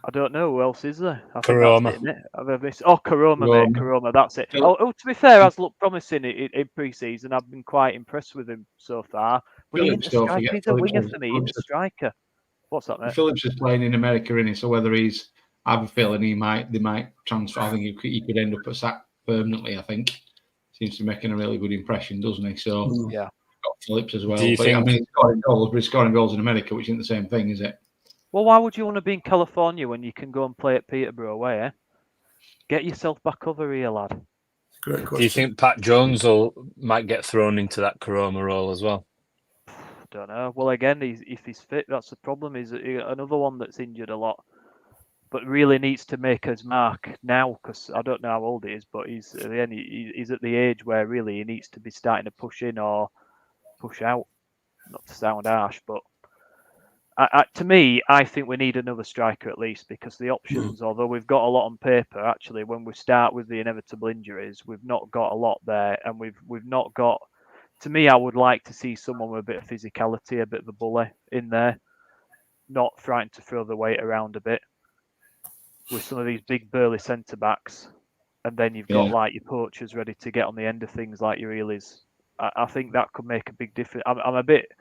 I don't know who else is there. I think Karoma. that's it, isn't it? Karoma, mate. Karoma, that's it. To be fair, has looked promising in pre-season. I've been quite impressed with him so far. But Phillips, he's a winger for me. He's a striker. What's that, mate? Phillips is playing in America, isn't he? So whether I have a feeling they might transfer. I think he could end up at SAC permanently. I think seems to be making a really good impression, doesn't he? So yeah, got Phillips as well. Do you think? He's scoring goals, but he's scoring goals in America, which isn't the same thing, is it? Well, why would you want to be in California when you can go and play at Peterborough away, eh? Get yourself back over here, lad. Great question. Do you think Pat Jones might get thrown into that Karoma role as well? Don't know. Well, again, if he's fit, that's the problem. He's another one that's injured a lot, but really needs to make his mark now because I don't know how old he is, but he's at the age where really he needs to be starting to push in or push out. Not to sound harsh, but To me, I think we need another striker at least, because the options, although we've got a lot on paper, actually, when we start with the inevitable injuries, we've not got a lot there, and we've not got. To me, I would like to see someone with a bit of physicality, a bit of a bully in there, not frightened to throw the weight around a bit with some of these big burly centre backs, and then you've got like your poachers ready to get on the end of things like your Ealies. I think that could make a big difference. I'm a bit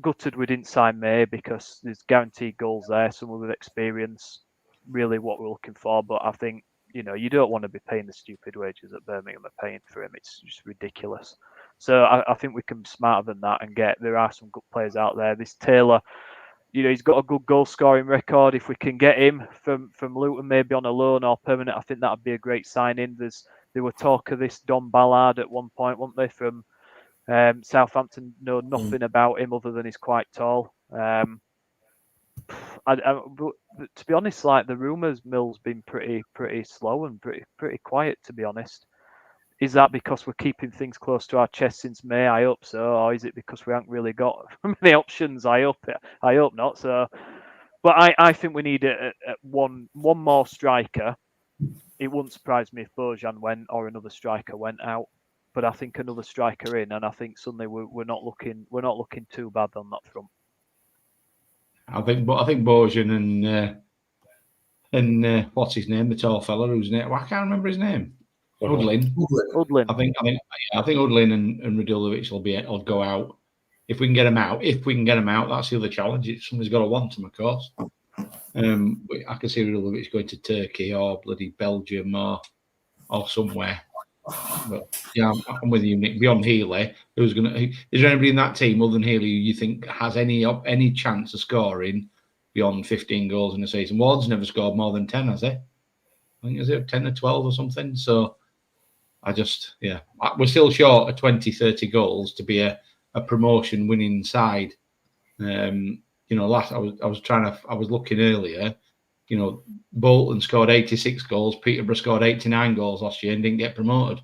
gutted we didn't sign May, because there's guaranteed goals there, someone with experience, really what we're looking for. But I think, you don't want to be paying the stupid wages that Birmingham are paying for him. It's just ridiculous. So I think we can be smarter than that and there are some good players out there. This Taylor, he's got a good goal scoring record. If we can get him from Luton, maybe on a loan or permanent, I think that would be a great signing. There were talk of this Don Ballard at one point, weren't they, from Southampton? Know nothing about him other than he's quite tall. But to be honest, like the rumours mill's been pretty slow and pretty quiet, to be honest. Is that because we're keeping things close to our chest since May? I hope so. Or is it because we haven't really got many options? I hope not. So, but I think we need one more striker. It wouldn't surprise me if Bojan went or another striker went out. But I think another striker in, and I think suddenly we're not looking too bad on that front. I think Bojan and what's his name, the tall fella whose name I can't remember his name. Udlin. I think Udlin and Radulovic will go out if we can get them out. If we can get them out, that's the other challenge. Somebody's got to want them, of course. I can see Radulovic going to Turkey or bloody Belgium or somewhere. But yeah, I'm with you, Nick. Beyond Healy, is there anybody in that team other than Healy who you think has any chance of scoring beyond 15 goals in a season? Ward's never scored more than 10, has he? I think is it 10 or 12 or something. So we're still short of 20, 30 goals to be a promotion winning side. I was looking earlier. Bolton scored 86 goals. Peterborough scored 89 goals last year and didn't get promoted.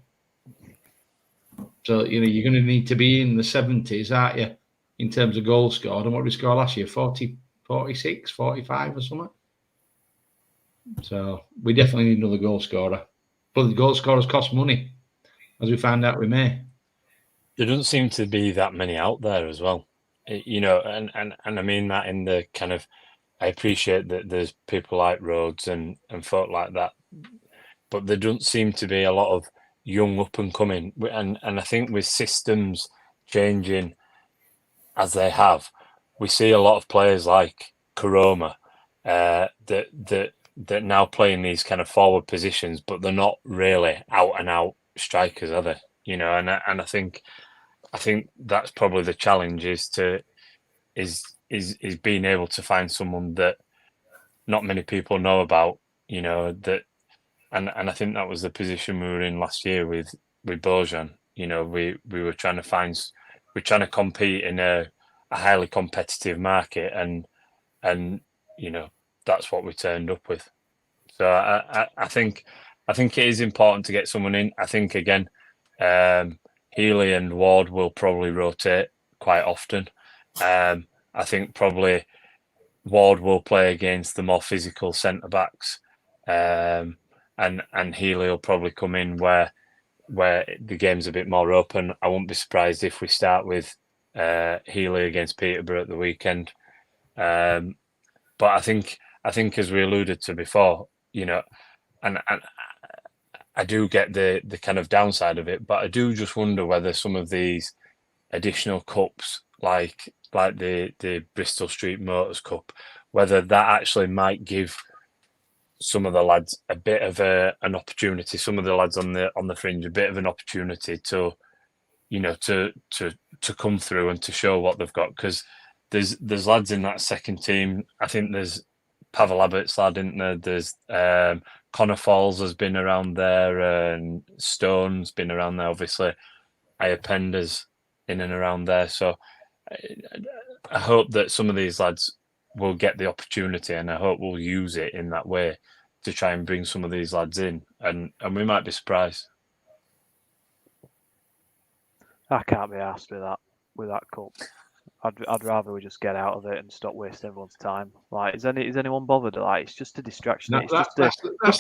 So, you're going to need to be in the 70s, aren't you, in terms of goals scored? And what did we score last year? 40, 46, 45 or something? So, we definitely need another goal scorer. But the goal scorers cost money, as we found out with May. There doesn't seem to be that many out there as well. And I mean that in the kind of, I appreciate that there's people like Rhodes and folk like that, but there doesn't seem to be a lot of young up and coming. And I think with systems changing as they have, we see a lot of players like Karoma that now play in these kind of forward positions, but they're not really out and out strikers, are they? And I think that's probably the challenge is being able to find someone that not many people know about, that, and I think that was the position we were in last year with Bojan. We were trying to compete in a highly competitive market, and that's what we turned up with. So I think it is important to get someone in. I think again, Healy and Ward will probably rotate quite often. I think probably Ward will play against the more physical centre backs, and Healy will probably come in where the game's a bit more open. I won't be surprised if we start with Healy against Peterborough at the weekend. But I think as we alluded to before, and I do get the kind of downside of it, but I do just wonder whether some of these additional cups, like the Bristol Street Motors Cup, whether that actually might give some of the lads a bit of an opportunity, some of the lads on the fringe, a bit of an opportunity to come through and to show what they've got. Because there's lads in that second team. I think there's Pavel Abbott's lad, isn't there? There's Connor Falls has been around there, and Stone's been around there. Obviously, Ayapenda's in and around there. So I hope that some of these lads will get the opportunity, and I hope we'll use it in that way to try and bring some of these lads in, and we might be surprised. I can't be asked with that cup. I'd rather we just get out of it and stop wasting everyone's time. Like, is anyone bothered? Like, it's just a distraction. It's just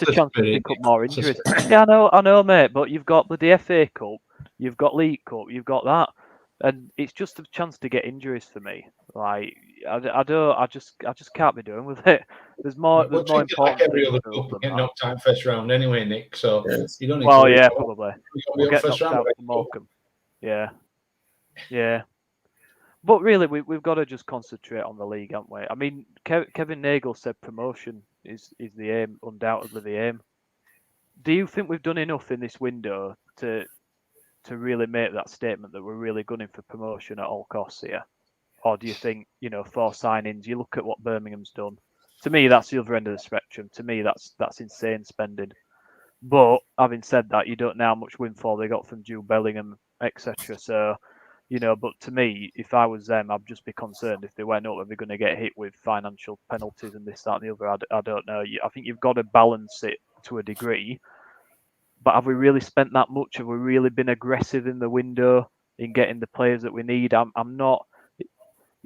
a chance to pick up more injuries. Yeah, I know, mate. But you've got the FA Cup, you've got League Cup, you've got that, and it's just a chance to get injuries for me. Like, I just can't be doing with it. There's more important. Like every other cup, we get knocked out first round anyway, Nick. So you don't need well, to. Yeah, probably. We'll get knocked out for Morecambe. Yeah. But really, we've got to just concentrate on the league, haven't we? I mean, Kevin Nagel said promotion is the aim, undoubtedly the aim. Do you think we've done enough in this window to really make that statement that we're really gunning for promotion at all costs here? Or do you think, 4 signings, you look at what Birmingham's done? To me, that's the other end of the spectrum. To me, that's insane spending. But having said that, you don't know how much windfall they got from Jude Bellingham, etc. So, but to me, if I was them, I'd just be concerned if they went up and they're going to get hit with financial penalties and this, that, and the other. I don't know. I think you've got to balance it to a degree. But have we really spent that much? Have we really been aggressive in the window in getting the players that we need? I'm not.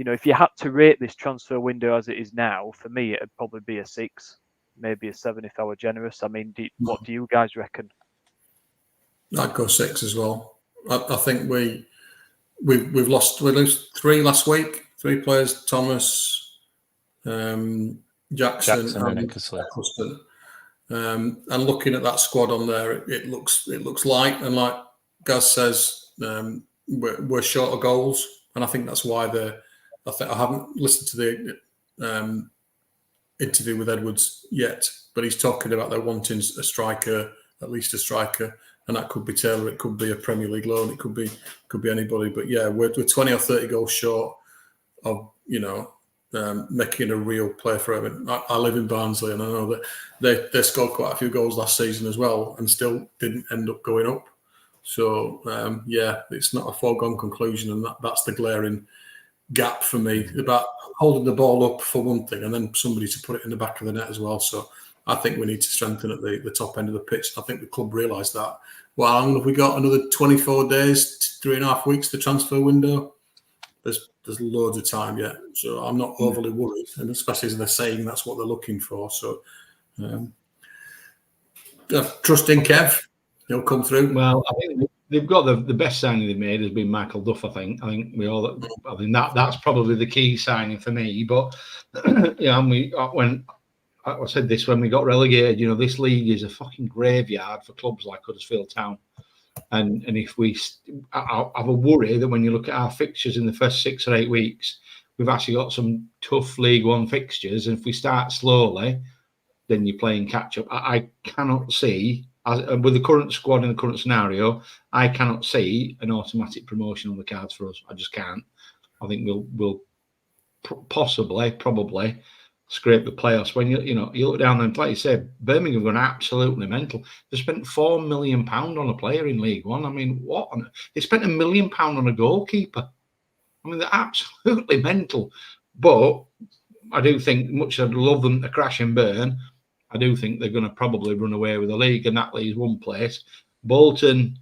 If you had to rate this transfer window as it is now, for me, it'd probably be a 6, maybe a 7 if I were generous. I mean, what do you guys reckon? I'd go 6 as well. I think we lost 3 last week. 3 players: Thomas, Jackson and Eccleston. And looking at that squad on there, it looks light. And like Gaz says, we're short of goals, and I think that's why I haven't listened to the interview with Edwards yet, but he's talking about they're wanting a striker, at least a striker. And that could be Taylor, it could be a Premier League loan, it could be anybody. But yeah, we're 20 or 30 goals short of making a real play for him. I live in Barnsley, and I know that they scored quite a few goals last season as well, and still didn't end up going up. So it's not a foregone conclusion, and that's the glaring gap for me about holding the ball up for one thing, and then somebody to put it in the back of the net as well. So I think we need to strengthen at the top end of the pitch. I think the club realised that. Well, how long have we got? Another 24 days, 3.5 weeks, the transfer window. There's loads of time yet, so I'm not overly worried, and especially as they're saying that's what they're looking for. So trust in Kev, he'll come through. Well, I think they've got the best signing they've made has been Michael Duff. I think that's probably the key signing for me. But when I said this when we got relegated, this league is a fucking graveyard for clubs like Huddersfield Town. And if I have a worry that when you look at our fixtures in the first 6 or 8 weeks, we've actually got some tough League One fixtures. And if we start slowly, then you're playing catch up. I cannot see, with the current squad in the current scenario, I cannot see an automatic promotion on the cards for us. I just can't. I think we'll probably scrape the playoffs. When you look down there, like you said, Birmingham have gone absolutely mental. They spent £4 million on a player in League One. I mean, what? They spent £1 million on a goalkeeper. I mean, they're absolutely mental. But I do think, much as I'd love them to crash and burn, I do think they're going to probably run away with the league, and that leaves one place. Bolton,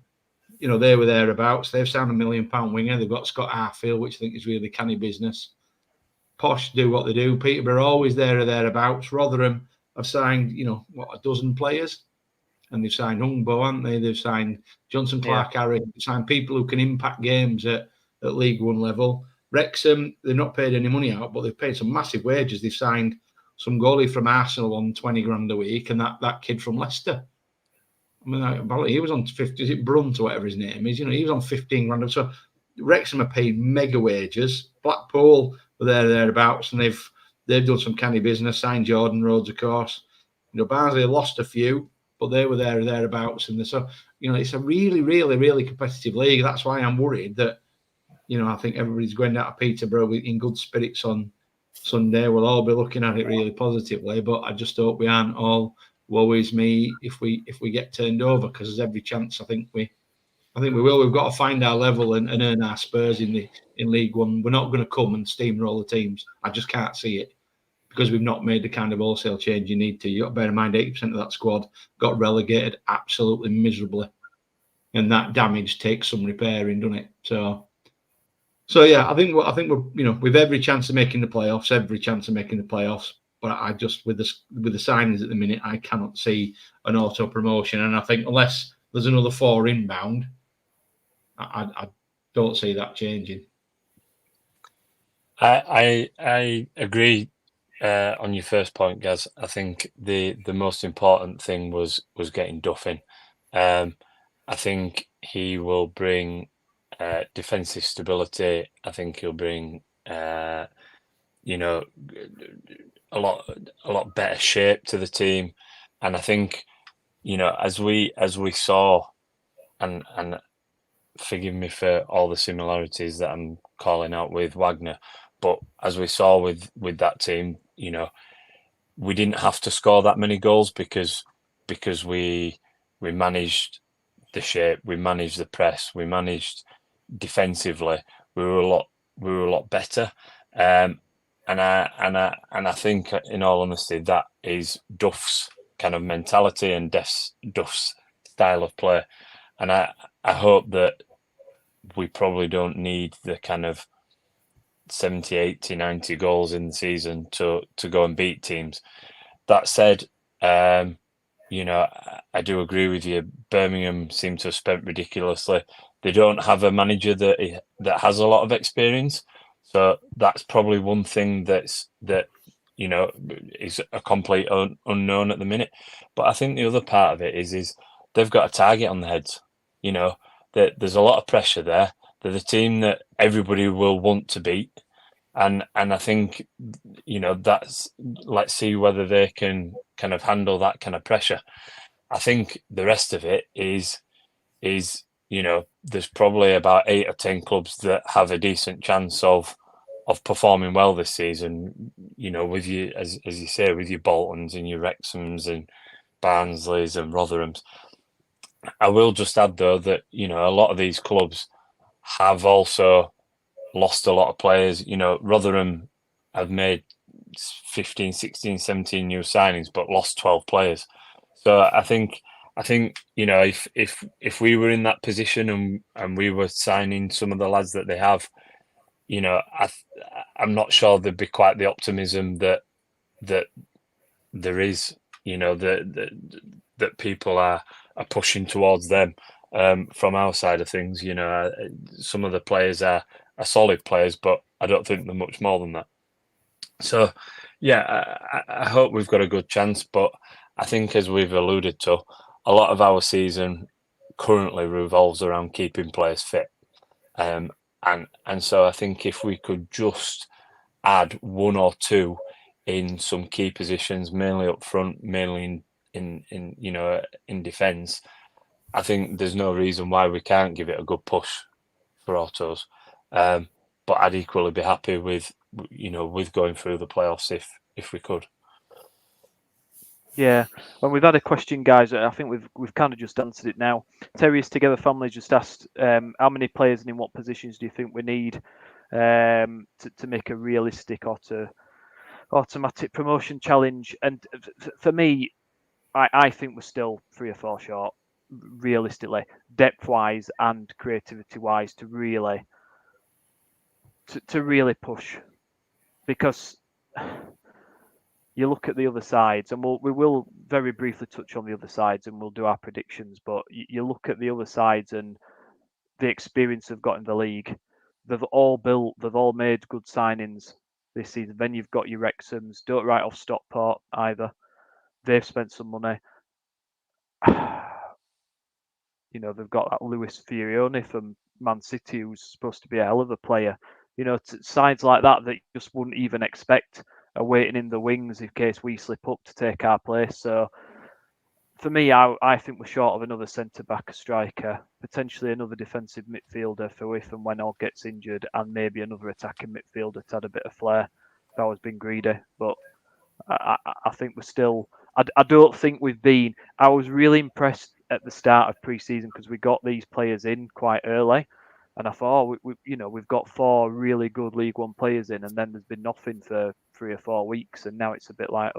they were thereabouts. They've signed £1 million winger. They've got Scott Arfield, which I think is really canny business. Posh do what they do. Peterborough always there or thereabouts. Rotherham have signed, a dozen players, and they've signed Hungbo, haven't they? They've signed Johnson Clark-Harry. They've signed people who can impact games at League One level. Wrexham, they've not paid any money out, but they've paid some massive wages. They've signed some goalie from Arsenal on 20 grand a week, and that kid from Leicester. I mean, he was on 50. Is it Brunt or whatever his name is? He was on 15 grand. So Wrexham are paid mega wages. Blackpool were thereabouts, and they've done some canny business. Signed Jordan Rhodes, of course. Barnsley lost a few, but they were thereabouts, and so it's a really, really, really competitive league. That's why I'm worried that I think everybody's going out of Peterborough in good spirits on Sunday. We'll all be looking at it really positively, but I just hope we aren't all woe is me if we get turned over, because there's every chance. I think we will. We've got to find our level and earn our spurs in League One. We're not going to come and steamroll the teams. I just can't see it, because we've not made the kind of wholesale change you need to. You've got to bear in mind 80% of that squad got relegated absolutely miserably, and that damage takes some repairing, doesn't it? So So yeah, I think we're with every chance of making the playoffs, But I just with the signings at the minute, I cannot see an auto promotion, and I think unless there's another 4 inbound, I don't see that changing. I agree on your first point, Gaz. I think the most important thing was getting Duff in. I think he will bring defensive stability. I think he'll bring a lot better shape to the team, and I think as we saw, and forgive me for all the similarities that I'm calling out with Wagner, but as we saw with that team, we didn't have to score that many goals because we managed the shape, we managed the press, we managed defensively. We were a lot better. And I think, in all honesty, that is Duff's kind of mentality and Duff's style of play. And I hope that we probably don't need the kind of 70, 80, 90 goals in the season to go and beat teams. That said, I do agree with you. Birmingham seem to have spent ridiculously. They don't have a manager that has a lot of experience. So that's probably one thing that is a complete unknown at the minute. But I think the other part of it is they've got a target on their heads. There's a lot of pressure there. They're the team that everybody will want to beat, and I think that's, let's see whether they can kind of handle that kind of pressure. I think the rest of it is there's probably about 8 or 10 clubs that have a decent chance of performing well this season. With you, as you say, with your Boltons and your Wrexhams and Barnsleys and Rotherhams. I will just add though that a lot of these clubs have also lost a lot of players. Rotherham have made 15, 16, 17 new signings, but lost 12 players. So I think if we were in that position and we were signing some of the lads that they have, I'm not sure there'd be quite the optimism that there is. That people are pushing towards them from our side of things. Some of the players are solid players, but I don't think they're much more than that. So, yeah, I hope we've got a good chance. But I think, as we've alluded to, a lot of our season currently revolves around keeping players fit. And so I think if we could just add 1 or 2 in some key positions, mainly up front, mainly in defence, I think there's no reason why we can't give it a good push for autos. But I'd equally be happy with going through the playoffs if we could. Yeah, and we've had a question, guys. I think we've kind of just answered it now. Terry's Together Family just asked, how many players and in what positions do you think we need to make a realistic automatic promotion challenge? And for me, I think we're still 3 or 4 short, realistically, depth-wise and creativity-wise, to really push, because you look at the other sides, and we will very briefly touch on the other sides, and we'll do our predictions. But you look at the other sides and the experience they've got in the league. They've all made good signings this season. Then you've got your Wrexhams. Don't write off Stockport either. They've spent some money. They've got that Luis Fiorione from Man City, who's supposed to be a hell of a player. Sides like that you just wouldn't even expect are waiting in the wings in case we slip up to take our place. So for me, I think we're short of another centre-back, a striker, potentially another defensive midfielder for if and when all gets injured, and maybe another attacking midfielder to add a bit of flair if I was being greedy. But I think we're still... I don't think we've been... I was really impressed at the start of pre-season because we got these players in quite early. And I thought, we've got 4 really good League One players in, and then there's been nothing for 3 or 4 weeks. And now it's a bit like,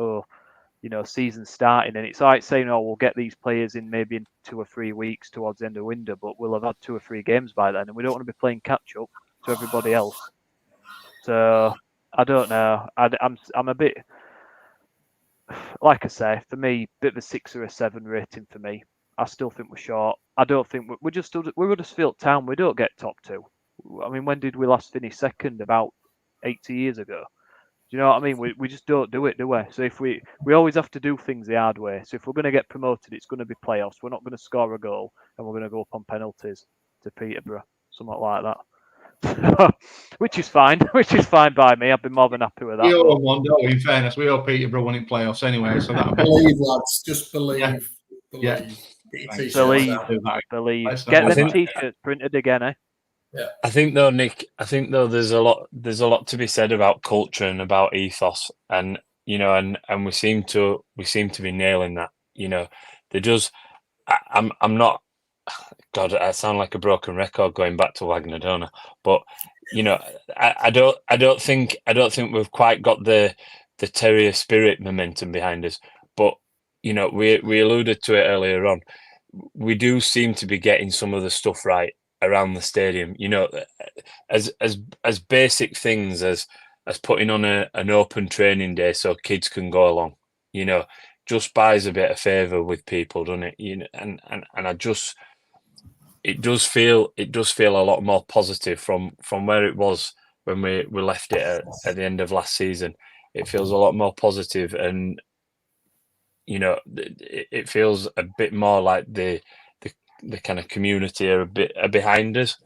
season's starting. And it's like saying, we'll get these players in maybe in 2 or 3 weeks towards the end of the window, but we'll have had 2 or 3 games by then. And we don't want to be playing catch-up. to everybody else. So I don't know. I'm a bit, like I say, for me, bit of a 6 or a 7 rating for me. I still think we're short. I don't think we're Huddersfield Town. We don't get top 2. I mean, when did we last finish second? About 80 years ago. Do you know what I mean? We just don't do it, do we? So if we always have to do things the hard way. So if we're going to get promoted, it's going to be playoffs. We're not going to score a goal, and we're going to go up on penalties to Peterborough, something like that. Which is fine. Which is fine by me. I've been more than happy with that. We all won, don't we? In fairness, we all Peterborough winning playoffs anyway. So that believe, lads. Just believe. Yeah. Believe. Yeah. Get your t-shirts Believe. out. Believe. Get them t-shirts printed again, eh? Yeah. I think though, Nick. I think though, there's a lot to be said about culture and about ethos, and and we seem to be nailing that. They just. I'm not. God, I sound like a broken record going back to Wagner, don't I? But I don't think we've quite got the terrier spirit momentum behind us. But we alluded to it earlier on. We do seem to be getting some of the stuff right around the stadium. As basic things as putting on an open training day so kids can go along. Just buys a bit of favour with people, doesn't it? And I just. It does feel a lot more positive from where it was when we left it at the end of last season. It feels a lot more positive, and it feels a bit more like the kind of community are behind us,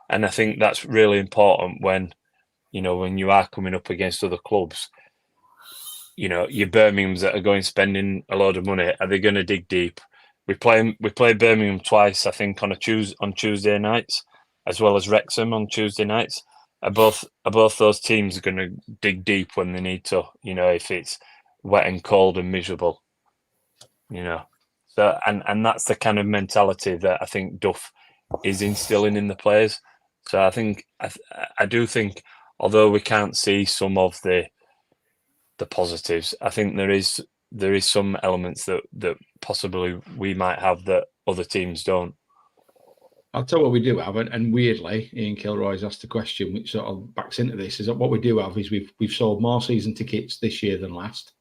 and I think that's really important when you are coming up against other clubs. Your Birmingham's that are going spending a load of money. Are they going to dig deep? We play Birmingham twice, I think, on Tuesday nights, as well as Wrexham on Tuesday nights. Are both those teams going to dig deep when they need to? If it's wet and cold and miserable. So and that's the kind of mentality that I think Duff is instilling in the players. So I think I do think, although we can't see some of the positives, I think there is some elements that possibly we might have that other teams don't. I'll tell you what we do have, and weirdly, Ian Kilroy's asked the question, which sort of backs into this, is that what we do have is we've sold more season tickets this year than last.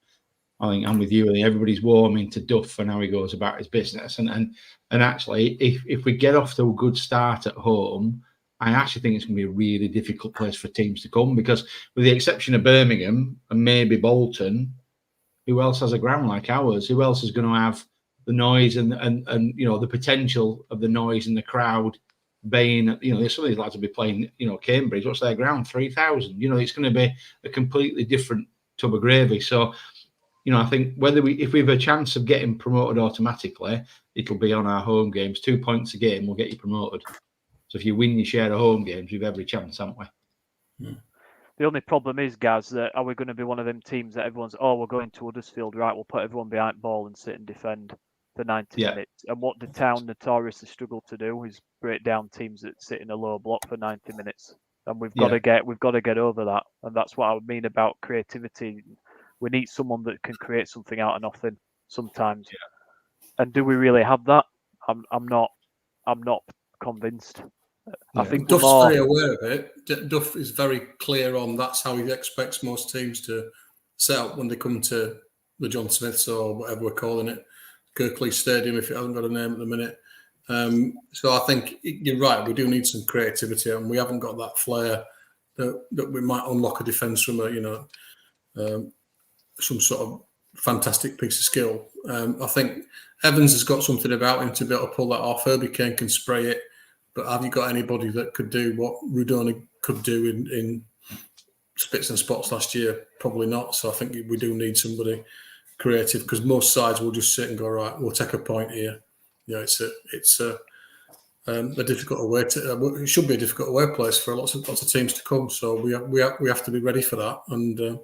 I think I'm with you. I think everybody's warming to Duff and how he goes about his business. And actually, if we get off to a good start at home, I actually think it's going to be a really difficult place for teams to come, because with the exception of Birmingham and maybe Bolton, who else has a ground like ours? Who else is going to have the noise and the potential of the noise and the crowd baying? Some of these lads will be playing, Cambridge. What's their ground? 3,000. It's going to be a completely different tub of gravy. So, I think if we have a chance of getting promoted automatically, it'll be on our home games. 2 points a game will get you promoted. So if you win your share of home games, you've every chance, haven't we? Yeah. The only problem is, Gaz, that are we going to be one of them teams that everyone's, we're going to Huddersfield, right, we'll put everyone behind ball and sit and defend for 90 minutes. And what the Town notoriously struggle to do is break down teams that sit in a low block for 90 minutes. And we've got to get over that. And that's what I mean about creativity. We need someone that can create something out of nothing sometimes. Yeah. And do we really have that? I'm not convinced. Yeah. I think Duff's very aware of it. Duff is very clear on that's how he expects most teams to set up when they come to the John Smiths or whatever we're calling it, Kirklees Stadium, if it hasn't got a name at the minute. So I think you're right. We do need some creativity, and we haven't got that flair that we might unlock a defence from some sort of fantastic piece of skill. I think Evans has got something about him to be able to pull that off. Herbie Kane can spray it. But have you got anybody that could do what Rudoni could do in spits and spots last year? Probably not. So I think we do need somebody creative, because most sides will just sit and go, right, we'll take a point here. It's a difficult away. It should be a difficult away place for lots of teams to come. So we have to be ready for that and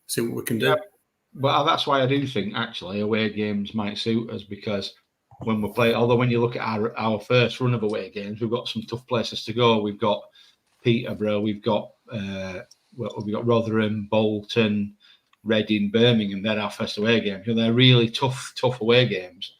see what we can do. Yeah. Well, that's why I do think actually away games might suit us, because when we play, although when you look at our first run of away games, we've got some tough places to go. We've got Peterborough, we've got Rotherham, Bolton, Reading, Birmingham. They're our first away games. They're really tough away games.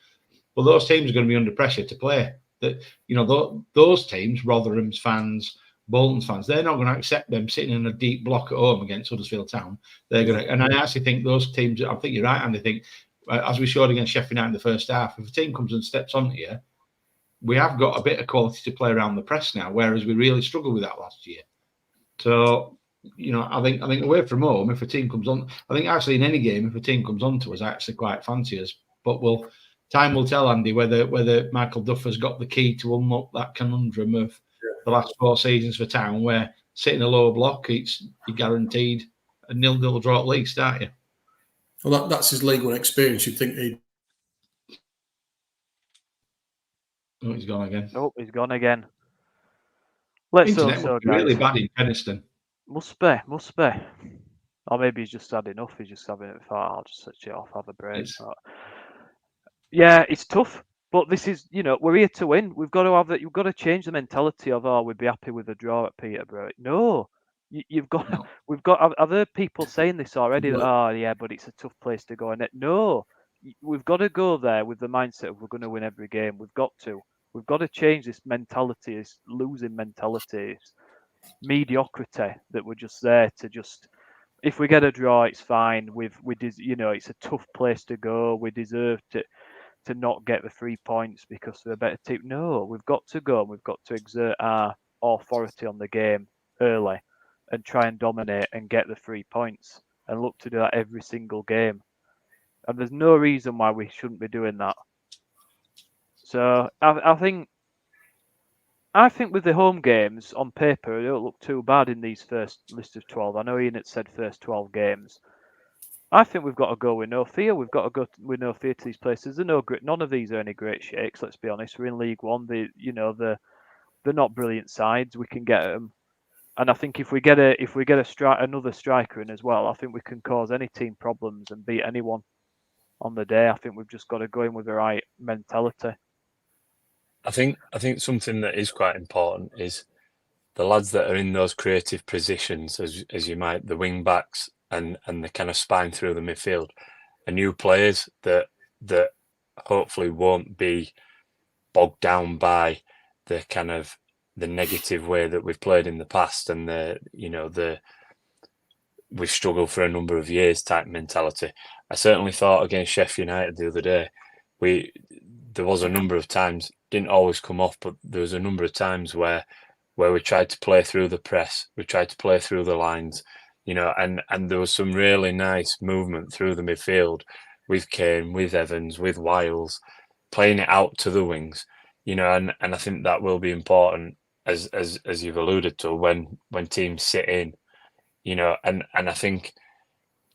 Well, those teams are going to be under pressure to play. Those teams, Rotherham's fans, Bolton's fans, they're not going to accept them sitting in a deep block at home against Huddersfield Town. They're going to, and I actually think those teams. I think you're right, and I think as we showed against Sheffield United in the first half, if a team comes and steps on here, we have got a bit of quality to play around the press now, whereas we really struggled with that last year. So, I think away from home, if a team comes on, I think actually in any game, if a team comes on to us, I actually quite fancy us. But time will tell, Andy, whether Michael Duff has got the key to unlock that conundrum of the last 4 seasons for Town, where sitting a lower block, you're guaranteed a 0-0 draw at least, aren't you? Well, that's his League One experience. You'd think he'd. Oh, he's gone again. Oh, he's gone again. Let's Internet so, must be guys. really bad in Penistone. Must be. Or maybe he's just had enough. He's just having it. I'll just switch it off, have a break. Yeah, it's tough. But this is, we're here to win. We've got to have that. You've got to change the mentality of, we'd be happy with a draw at Peterborough. No, you've got. No. We've got. I've heard people saying this already. No. Oh, yeah, but it's a tough place to go in it. No, we've got to go there with the mindset of we're going to win every game. We've got to. We've got to change this mentality, this losing mentality, this mediocrity that we're just there to just. If we get a draw, it's fine. It's a tough place to go. We deserve to not get the 3 points because they're a better team. No, we've got to go and we've got to exert our authority on the game early and try and dominate and get the 3 points and look to do that every single game. And there's no reason why we shouldn't be doing that. So I think with the home games on paper, they don't look too bad in these first list of 12. I know Ian had said first 12 games. I think we've got to go with no fear. We've got to go with no fear to these places. None of these are any great shakes. Let's be honest. We're in League One. They're not brilliant sides. We can get them, and I think if we get another striker in as well, I think we can cause any team problems and beat anyone on the day. I think we've just got to go in with the right mentality. I think something that is quite important is the lads that are in those creative positions, as you might, the wing backs and the kind of spine through the midfield, are new players that hopefully won't be bogged down by the kind of the negative way that we've played in the past and we've struggled for a number of years type mentality. I certainly thought against Sheffield United the other day, there was a number of times, didn't always come off, but there was a number of times where we tried to play through the press, we tried to play through the lines, and there was some really nice movement through the midfield with Kane, with Evans, with Wiles, playing it out to the wings, and I think that will be important as you've alluded to when teams sit in, and I think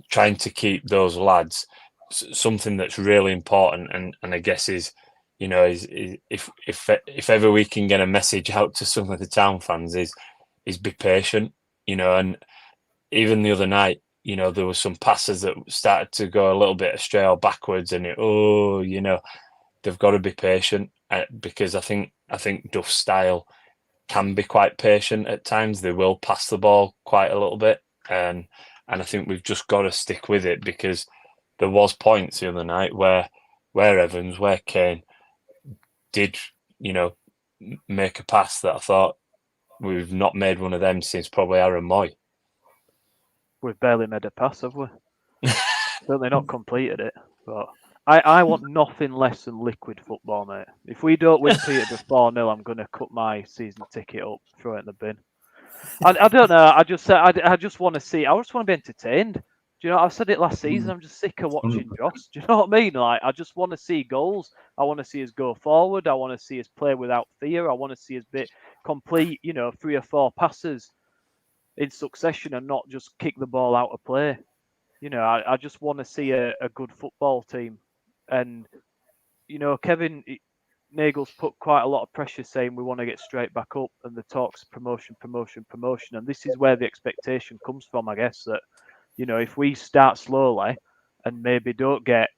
trying to keep those lads, something that's really important, and I guess is if ever we can get a message out to some of the Town fans is be patient, and even the other night, there were some passes that started to go a little bit astray or backwards, and they've got to be patient because I think Duff's style can be quite patient at times. They will pass the ball quite a little bit, and I think we've just got to stick with it because there was points the other night where Evans, where Kane did, make a pass that I thought we've not made one of them since probably Aaron Moy. We've barely made a pass, have we? Certainly not completed it. But I want nothing less than liquid football, mate. If we don't win Peterborough 4-0, I'm going to cut my season ticket up, throw it in the bin. I don't know. I just want to see. I just want to be entertained. Do you know? I said it last season. I'm just sick of watching Joss. Do you know what I mean? Like, I just want to see goals. I want to see us go forward. I want to see us play without fear. I want to see us complete, 3 or 4 passes in succession and not just kick the ball out of play. I just want to see a good football team. And, Kevin Nagel's put quite a lot of pressure saying we want to get straight back up and the talks promotion. And this is where the expectation comes from, I guess, that, if we start slowly and maybe don't get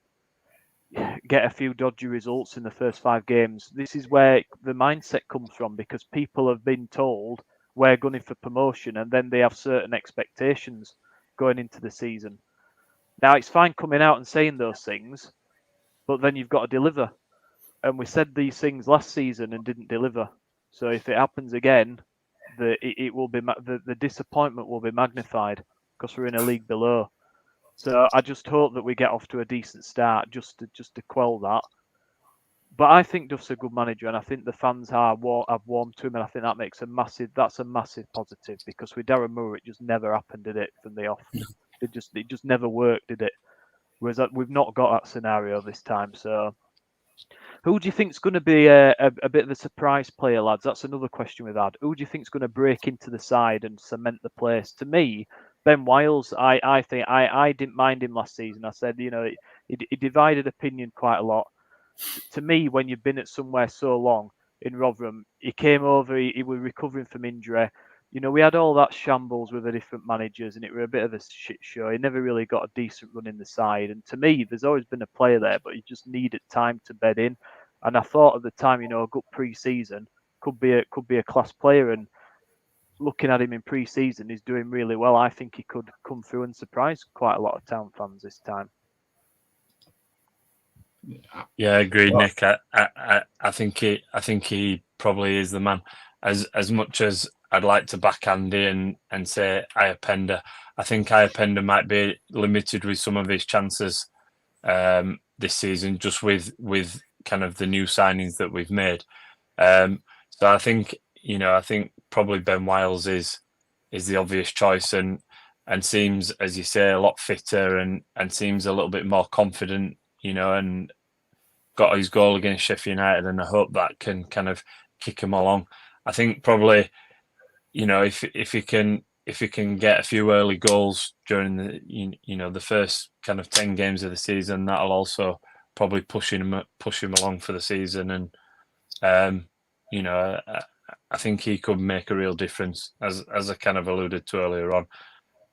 a few dodgy results in the first 5 games, this is where the mindset comes from because people have been told we're gunning for promotion and then they have certain expectations going into the season. Now, it's fine coming out and saying those things, but then you've got to deliver. And we said these things last season and didn't deliver. So if it happens again, it will be the disappointment will be magnified because we're in a league below. So I just hope that we get off to a decent start just to quell that. But I think Duff's a good manager, and I think the fans have warmed to him, and I think that's a massive positive, because with Darren Moore it just never happened, did it, from the off? It just never worked, did it? Whereas we've not got that scenario this time. So who do you think's going to be a bit of a surprise player, lads? That's another question we've had. Who do you think's going to break into the side and cement the place? To me, Ben Wiles. I think I didn't mind him last season. I said, he divided opinion quite a lot. To me, when you've been at somewhere so long in Rotherham, he came over, he was recovering from injury. We had all that shambles with the different managers, and it was a bit of a shit show. He never really got a decent run in the side. And to me, there's always been a player there, but he just needed time to bed in. And I thought at the time, a good pre-season could be a class player. And looking at him in pre-season, he's doing really well. I think he could come through and surprise quite a lot of Town fans this time. Yeah, agreed, Nick. I think he probably is the man. As much as I'd like to back Andy and say Iapenda, I think Iapenda might be limited with some of his chances this season, just with kind of the new signings that we've made. So I think probably Ben Wiles is the obvious choice, and seems, as you say, a lot fitter and seems a little bit more confident, and got his goal against Sheffield United, and I hope that can kind of kick him along. I think probably, if he can get a few early goals during the first kind of 10 games of the season, that'll also probably push him along for the season. And I think he could make a real difference, as I kind of alluded to earlier on.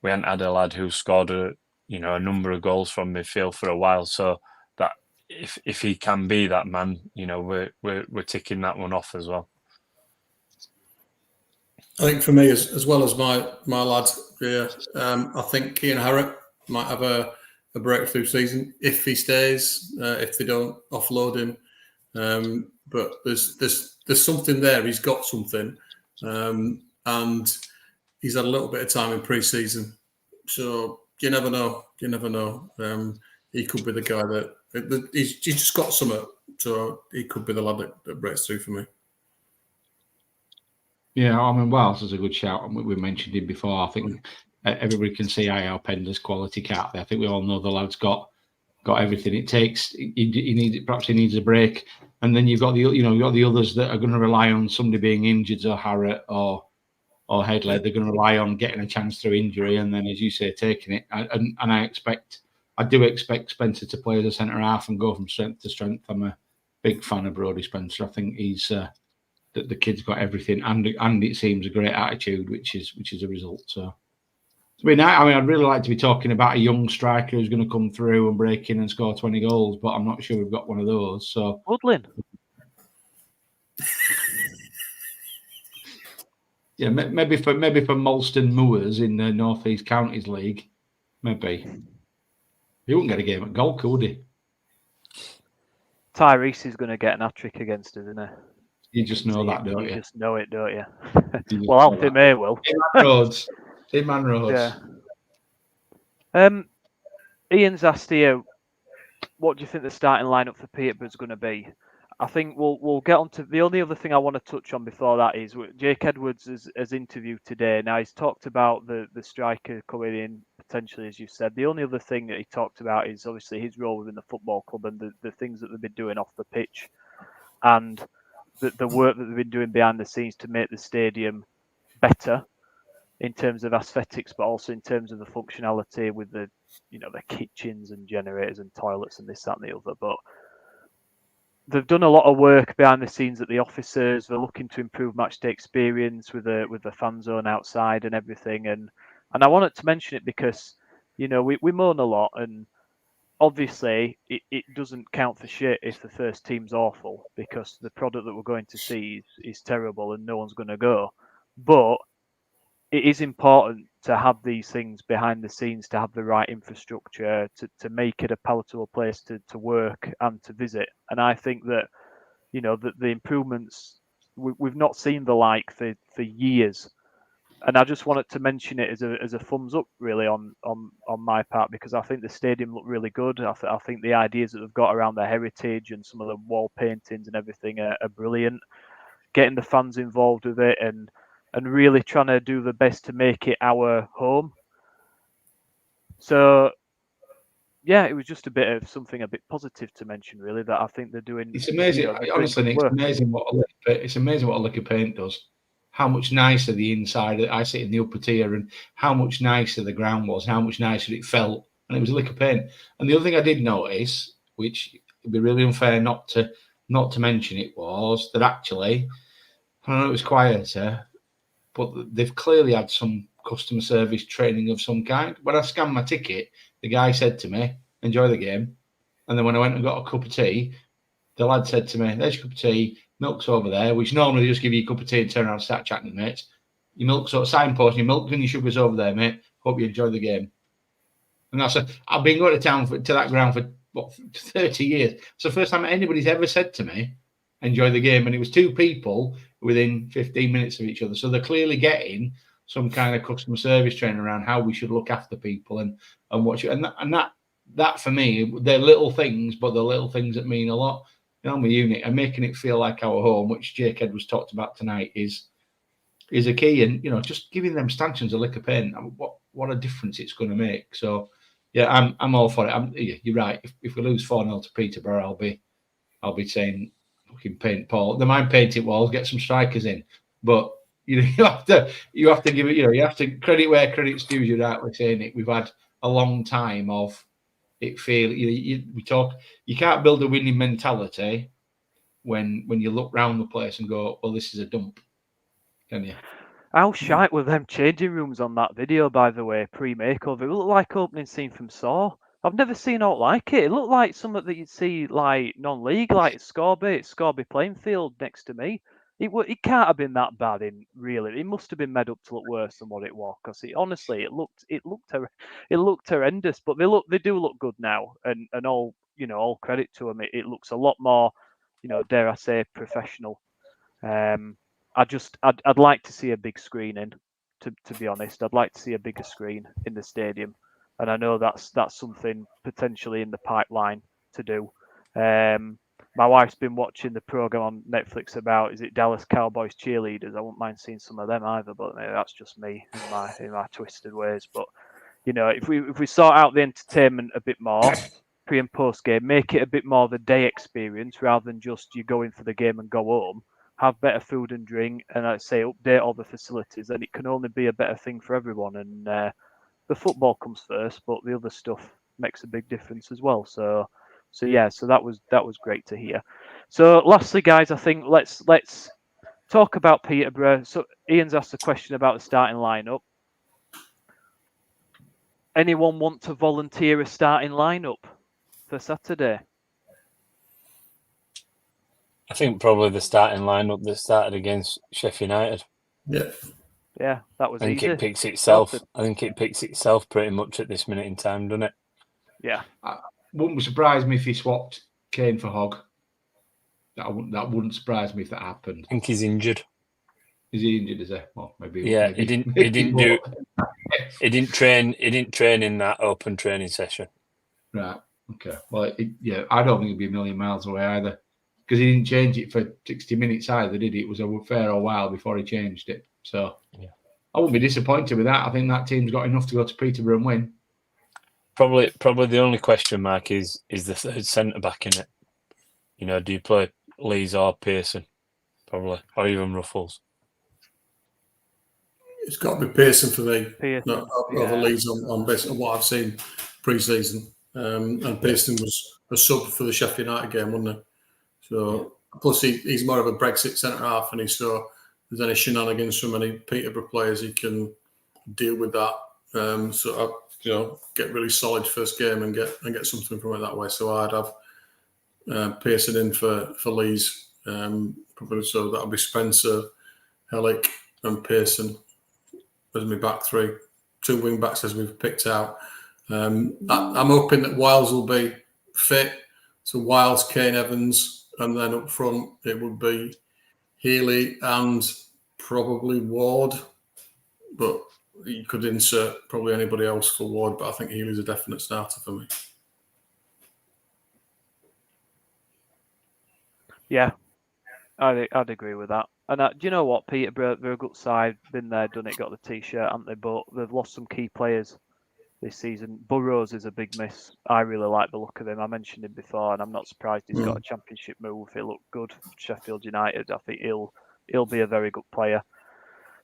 We hadn't had a lad who scored a number of goals from midfield for a while, so that if he can be that man, we're ticking that one off as well. I think for me, as well as my lads here, I think Ian Harrop might have a breakthrough season if he stays, if they don't offload him. But there's something there. He's got something, and he's had a little bit of time in pre-season. So you never know. He could be the guy that he's just got something. So he could be the lad that breaks through for me. Yeah, I mean, Wells is a good shout. We mentioned him before. I think everybody can see Iappenda's quality, can't they? I think we all know the lad's got everything it takes. Perhaps he needs a break, and then you've got the others that are going to rely on somebody being injured, or Harrott or Headley. They're going to rely on getting a chance through injury, and then, as you say, taking it. And I do expect Spencer to play as a centre half and go from strength to strength. I'm a big fan of Brodie Spencer. I think he's the kid's got everything, and it seems a great attitude, which is a result. So, I'd really like to be talking about a young striker who's going to come through and break in and score 20 goals, but I'm not sure we've got one of those. So, Woodlin. Yeah, maybe for Molston Moors in the North East Counties League, maybe. He wouldn't get a game at Golka, would he? Tyrese is going to get an hat-trick against us, isn't he? You just know that, don't you? You just know it, don't you? Well, Alfie May will. Iman Rhodes. Yeah. Ian's asked here, what do you think the starting lineup for Peterborough's going to be? I think we'll get on to the only other thing I want to touch on before that is Jake Edwards has interviewed today. Now, he's talked about the striker coming in potentially, as you said. The only other thing that he talked about is obviously his role within the football club and the things that they've been doing off the pitch, and the work that they've been doing behind the scenes to make the stadium better in terms of aesthetics, but also in terms of the functionality with the kitchens and generators and toilets and this, that, and the other. But they've done a lot of work behind the scenes at the offices. They're looking to improve match day experience with the fan zone outside and everything. And I wanted to mention it because we moan a lot, and obviously it doesn't count for shit if the first team's awful, because the product that we're going to see is terrible and no one's going to go. But it is important to have these things behind the scenes, to have the right infrastructure, to make it a palatable place to work and to visit. And I think that, the improvements we've not seen the like for years. And I just wanted to mention it as a thumbs up, really, on my part, because I think the stadium looked really good. I think the ideas that they've got around the heritage and some of the wall paintings and everything are brilliant. Getting the fans involved with it and really trying to do the best to make it our home. So, yeah, it was just a bit of something a bit positive to mention, really, that I think they're doing. It's amazing. Honestly, Nick, it's amazing what a lick of paint does. How much nicer the inside. I sit in the upper tier, and how much nicer the ground was, how much nicer it felt, and it was a lick of paint. And the other thing I did notice, which would be really unfair not to mention it, was that actually, I know it was quieter, but they've clearly had some customer service training of some kind. When I scanned my ticket, the guy said to me, "Enjoy the game," and then when I went and got a cup of tea, the lad said to me, "There's your cup of tea. Milk's over there," which normally they just give you a cup of tea and turn around and start chatting with mates. Your milk's sort of signpost, your milk and your sugar's over there, mate. Hope you enjoy the game. And I've been going to town to that ground for 30 years. It's the first time anybody's ever said to me, "Enjoy the game." And it was two people within 15 minutes of each other. So they're clearly getting some kind of customer service training around how we should look after people and what you, and that for me, they're little things, but they're little things that mean a lot. You know, my unit and making it feel like our home, which Jake Edwards talked about tonight, is a key. And just giving them stanchions a lick of paint, what a difference it's going to make. So, yeah, I'm all for it. You're right. If we lose 4-0 to Peterborough, I'll be saying, fucking paint Paul. They might paint it walls, get some strikers in, but you have to give it. You have to credit where credit's due. You're rightly saying it. We've had a long time of it feel we talk. You can't build a winning mentality when you look round the place and go, "Well, this is a dump," can you? How shite were them changing rooms on that video, by the way, pre-makeover? It looked like opening scene from Saw. I've never seen out like it. It looked like something that you'd see like non-league, like Scorby playing field next to me. It can't have been that bad, really. It must have been made up to look worse than what it was, because honestly, it looked horrendous. But they do look good now, and all all credit to them. It looks a lot more, dare I say, professional. I'd like to see a big screen in. To be honest, I'd like to see a bigger screen in the stadium, and I know that's something potentially in the pipeline to do. My wife's been watching the program on Netflix about, is it Dallas Cowboys cheerleaders? I wouldn't mind seeing some of them either, but maybe that's just me in my twisted ways. But if we sort out the entertainment a bit more, pre and post game, make it a bit more of a day experience rather than just you go in for the game and go home. Have better food and drink, and I'd say update all the facilities, then it can only be a better thing for everyone. And the football comes first, but the other stuff makes a big difference as well. So that was great to hear. So lastly, guys, I think let's talk about Peterborough. So Ian's asked a question about the starting lineup. Anyone want to volunteer a starting lineup for Saturday? I think probably the starting lineup that started against Sheffield United. Yeah, that was easy. It picks itself. I think it picks itself pretty much at this minute in time, doesn't it? Yeah. Wouldn't surprise me if he swapped Kane for Hogg. That wouldn't surprise me if that happened. I think he's injured. Is he injured? Is he? Well, maybe. Yeah, maybe, he didn't train. He didn't train in that open training session. Right. Okay. Well, I don't think he'd be a million miles away either, because he didn't change it for 60 minutes either, did he? It was a fair while before he changed it. So yeah. I wouldn't be disappointed with that. I think that team's got enough to go to Peterborough and win. Probably the only question mark is the third centre back in it. Do you play Lees or Pearson? Probably, or even Ruffles. It's got to be Pearson for me. Pearson, over Lees on based on what I've seen pre-season. And Pearson was a sub for the Sheffield United game, wasn't he? So plus he's more of a Brexit centre half, and so if there's any shenanigans from any Peterborough players, he can deal with that. Get really solid first game and get something from it that way. So I'd have Pearson in for Lees. Probably so that'll be Spencer, Hellick, and Pearson as my back three. 2 wing backs as we've picked out. I'm hoping that Wiles will be fit. So Wiles, Kane, Evans, and then up front it would be Healy and probably Ward, but you could insert probably anybody else for Ward, but I think Healy's a definite starter for me. Yeah, I'd agree with that. And do you know what, Peterborough, they're a good side, been there, done it, got the T-shirt, haven't they? But they've lost some key players this season. Burrows is a big miss. I really like the look of him. I mentioned him before, and I'm not surprised he's got a championship move. He looked good for Sheffield United. I think he'll be a very good player.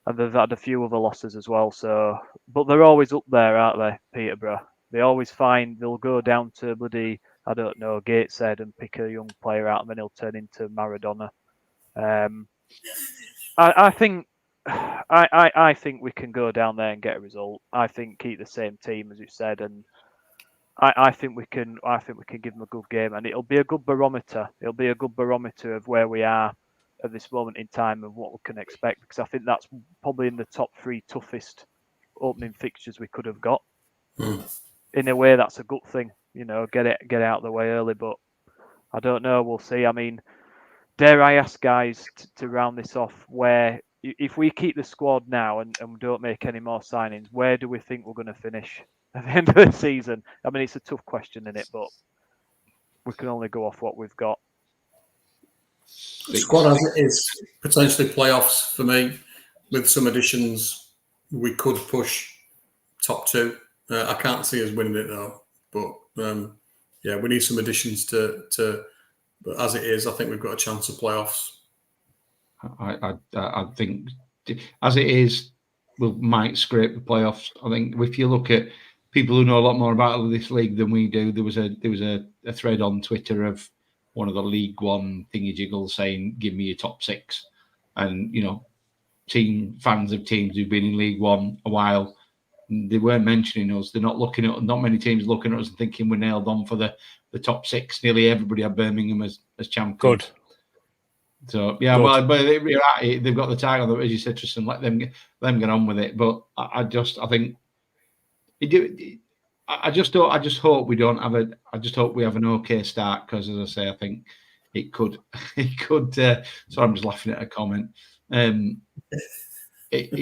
And they've had a few other losses as well. So, but they're always up there, aren't they, Peterborough? They always they'll go down to bloody, I don't know, Gateshead and pick a young player out, and then he'll turn into Maradona. I think I think we can go down there and get a result. I think keep the same team as you said, and I think we can give them a good game, and it'll be a good barometer. It'll be a good barometer of where we are at this moment in time and what we can expect, because I think that's probably in the top 3 toughest opening fixtures we could have got. In a way, that's a good thing, get out of the way early. But I don't know. We'll see. I mean, dare I ask guys to round this off, where if we keep the squad now and don't make any more signings, where do we think we're going to finish at the end of the season? I mean, it's a tough question, isn't it? But we can only go off what we've got. The squad as it is, potentially playoffs for me. With some additions, we could push top 2. I can't see us winning it though. But yeah, we need some additions to. But as it is, I think we've got a chance of playoffs. I think as it is, we might scrape the playoffs. I think if you look at people who know a lot more about this league than we do, there was a thread on Twitter of one of the League One thingy jiggles saying, "Give me your top 6," and fans of teams who've been in League One a while, they weren't mentioning us. They're not looking at. Not many teams looking at us and thinking we're nailed on for the top 6. Nearly everybody had Birmingham as champions. Good. So yeah, well, but they've got the tag on them, as you said, Tristan. Let them get on with it. But I just hope we don't have a. I just hope we have an okay start, because, as I say, I think it could. Sorry, I'm just laughing at a comment. It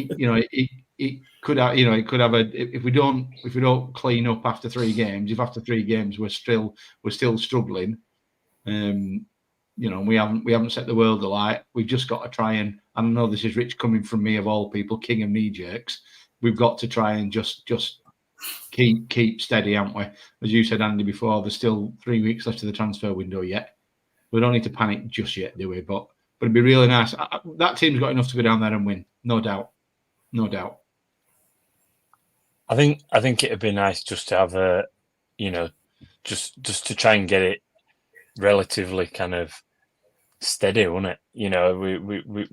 could have. It could have a. If we don't clean up after 3 games, if after 3 games we're still struggling, we haven't set the world alight. We've just got to try and I know this is Rich coming from me of all people, king of knee jerks. We've got to try and just keep steady, haven't we? As you said, Andy, before, there's still 3 weeks left of the transfer window yet. We don't need to panic just yet, do we? But it'd be really nice. That team's got enough to go down there and win, no doubt. I think it'd be nice just to have a, just to try and get it relatively kind of steady, wouldn't it?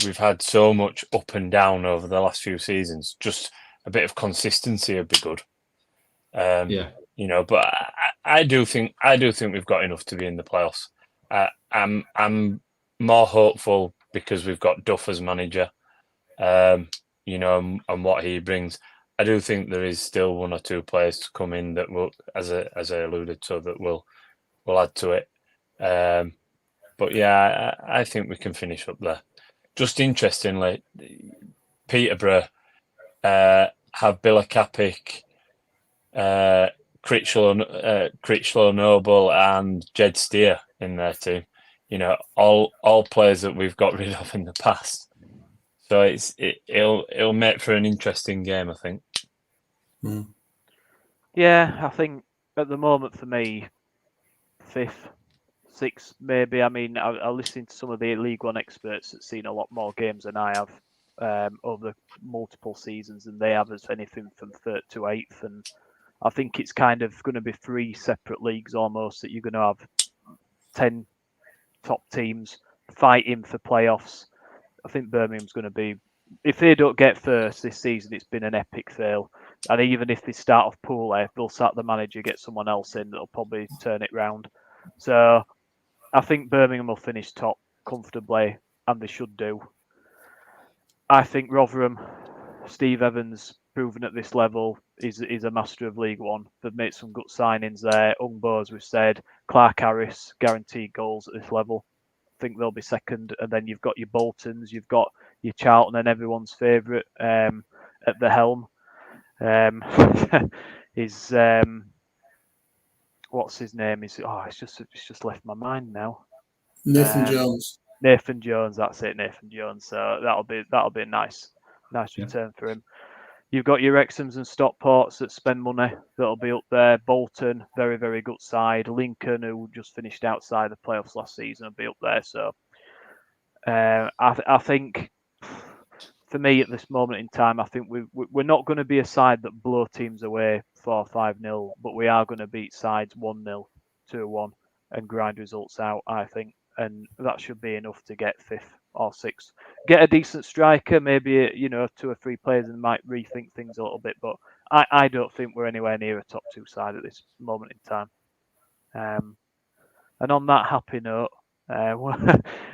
We've had so much up and down over the last few seasons. Just a bit of consistency would be good. But I do think we've got enough to be in the playoffs. I'm more hopeful because we've got Duff as manager, and what he brings. I do think there is still 1 or 2 players to come in that will, as I alluded to, that will add to it. But yeah, I think we can finish up there. Just interestingly, Peterborough have Bilakapic, Critchlow Noble, and Jed Steer in their team. All players that we've got rid of in the past. So it'll make for an interesting game, I think. Yeah, I think at the moment for me, 5th, 6th, maybe. I mean, I listened to some of the League One experts that's seen a lot more games than I have over multiple seasons, and they have as anything from 3rd to 8th. And I think it's kind of going to be 3 separate leagues almost, that you're going to have 10 top teams fighting for playoffs. I think Birmingham's going to be, if they don't get first this season, it's been an epic fail. And even if they start off poorly, they'll sack the manager, get someone else in that'll probably turn it round. So I think Birmingham will finish top comfortably, and they should do. I think Rotherham, Steve Evans, proven at this level, is a master of League One. They've made some good signings there. Ungbo, as we've said, Clark Harris, guaranteed goals at this level. think they'll be second. And then you've got your Boltons, you've got your Charlton, and everyone's favourite at the helm. Is what's his name? It's just left my mind now. Nathan Jones. Nathan Jones, that's it, Nathan Jones. So that'll be a nice return for him. You've got your Wrexhams and Stockports that spend money. That'll be up there. Bolton, very, very good side. Lincoln, who just finished outside the playoffs last season, will be up there. So I think, for me at this moment in time, I think we're not going to be a side that blow teams away 4-5-0, but we are going to beat sides 1-0, 2-1, and grind results out, I think. And that should be enough to get 5th or 6th. Get a decent striker, maybe 2 or 3 players, and might rethink things a little bit. But I don't think we're anywhere near a top 2 side at this moment in time. And on that happy note,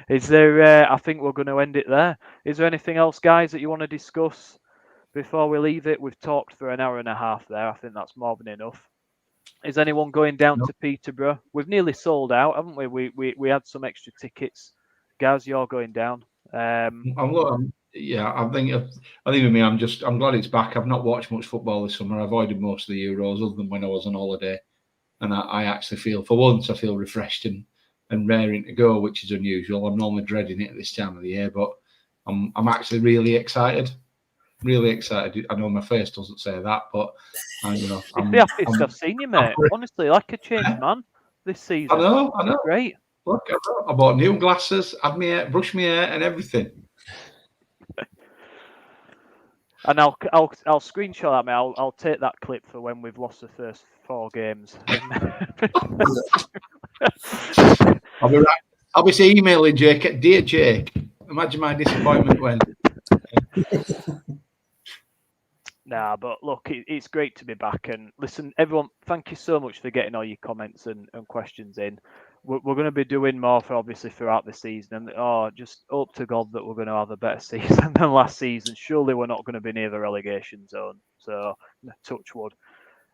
is there? I think we're going to end it there. Is there anything else, guys, that you want to discuss before we leave it? We've talked for an hour and a half there. I think that's more than enough. Is anyone going down to Peterborough? We've nearly sold out, haven't we? We had some extra tickets. Gaz, you're going down. I think with me, I'm glad it's back. I've not watched much football this summer. I avoided most of the Euros, other than when I was on holiday. And I actually feel, for once, I feel refreshed and raring to go, which is unusual. I'm normally dreading it at this time of the year, but I'm actually really excited. Really excited. I know my face doesn't say that, but it's the happiest I've seen you, mate. Honestly, like a changed man this season. I know. Great. Look, I bought new glasses, had my hair, brushed my hair, and everything. And I'll screenshot that, mate. I'll take that clip for when we've lost the first 4 games. I'll be emailing Jake. Dear Jake, imagine my disappointment when. Nah, but look, it's great to be back. And listen, everyone, thank you so much for getting all your comments and questions in. We're going to be doing more obviously throughout the season. And just hope to God that we're going to have a better season than last season. Surely we're not going to be near the relegation zone. So touch wood.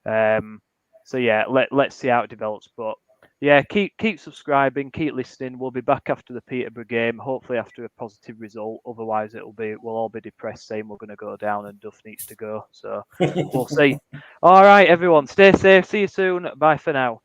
So yeah, let's see how it develops. But yeah, keep subscribing, keep listening. We'll be back after the Peterborough game, hopefully after a positive result. Otherwise, we'll all be depressed, saying we're going to go down and Duff needs to go. So we'll see. All right, everyone, stay safe. See you soon. Bye for now.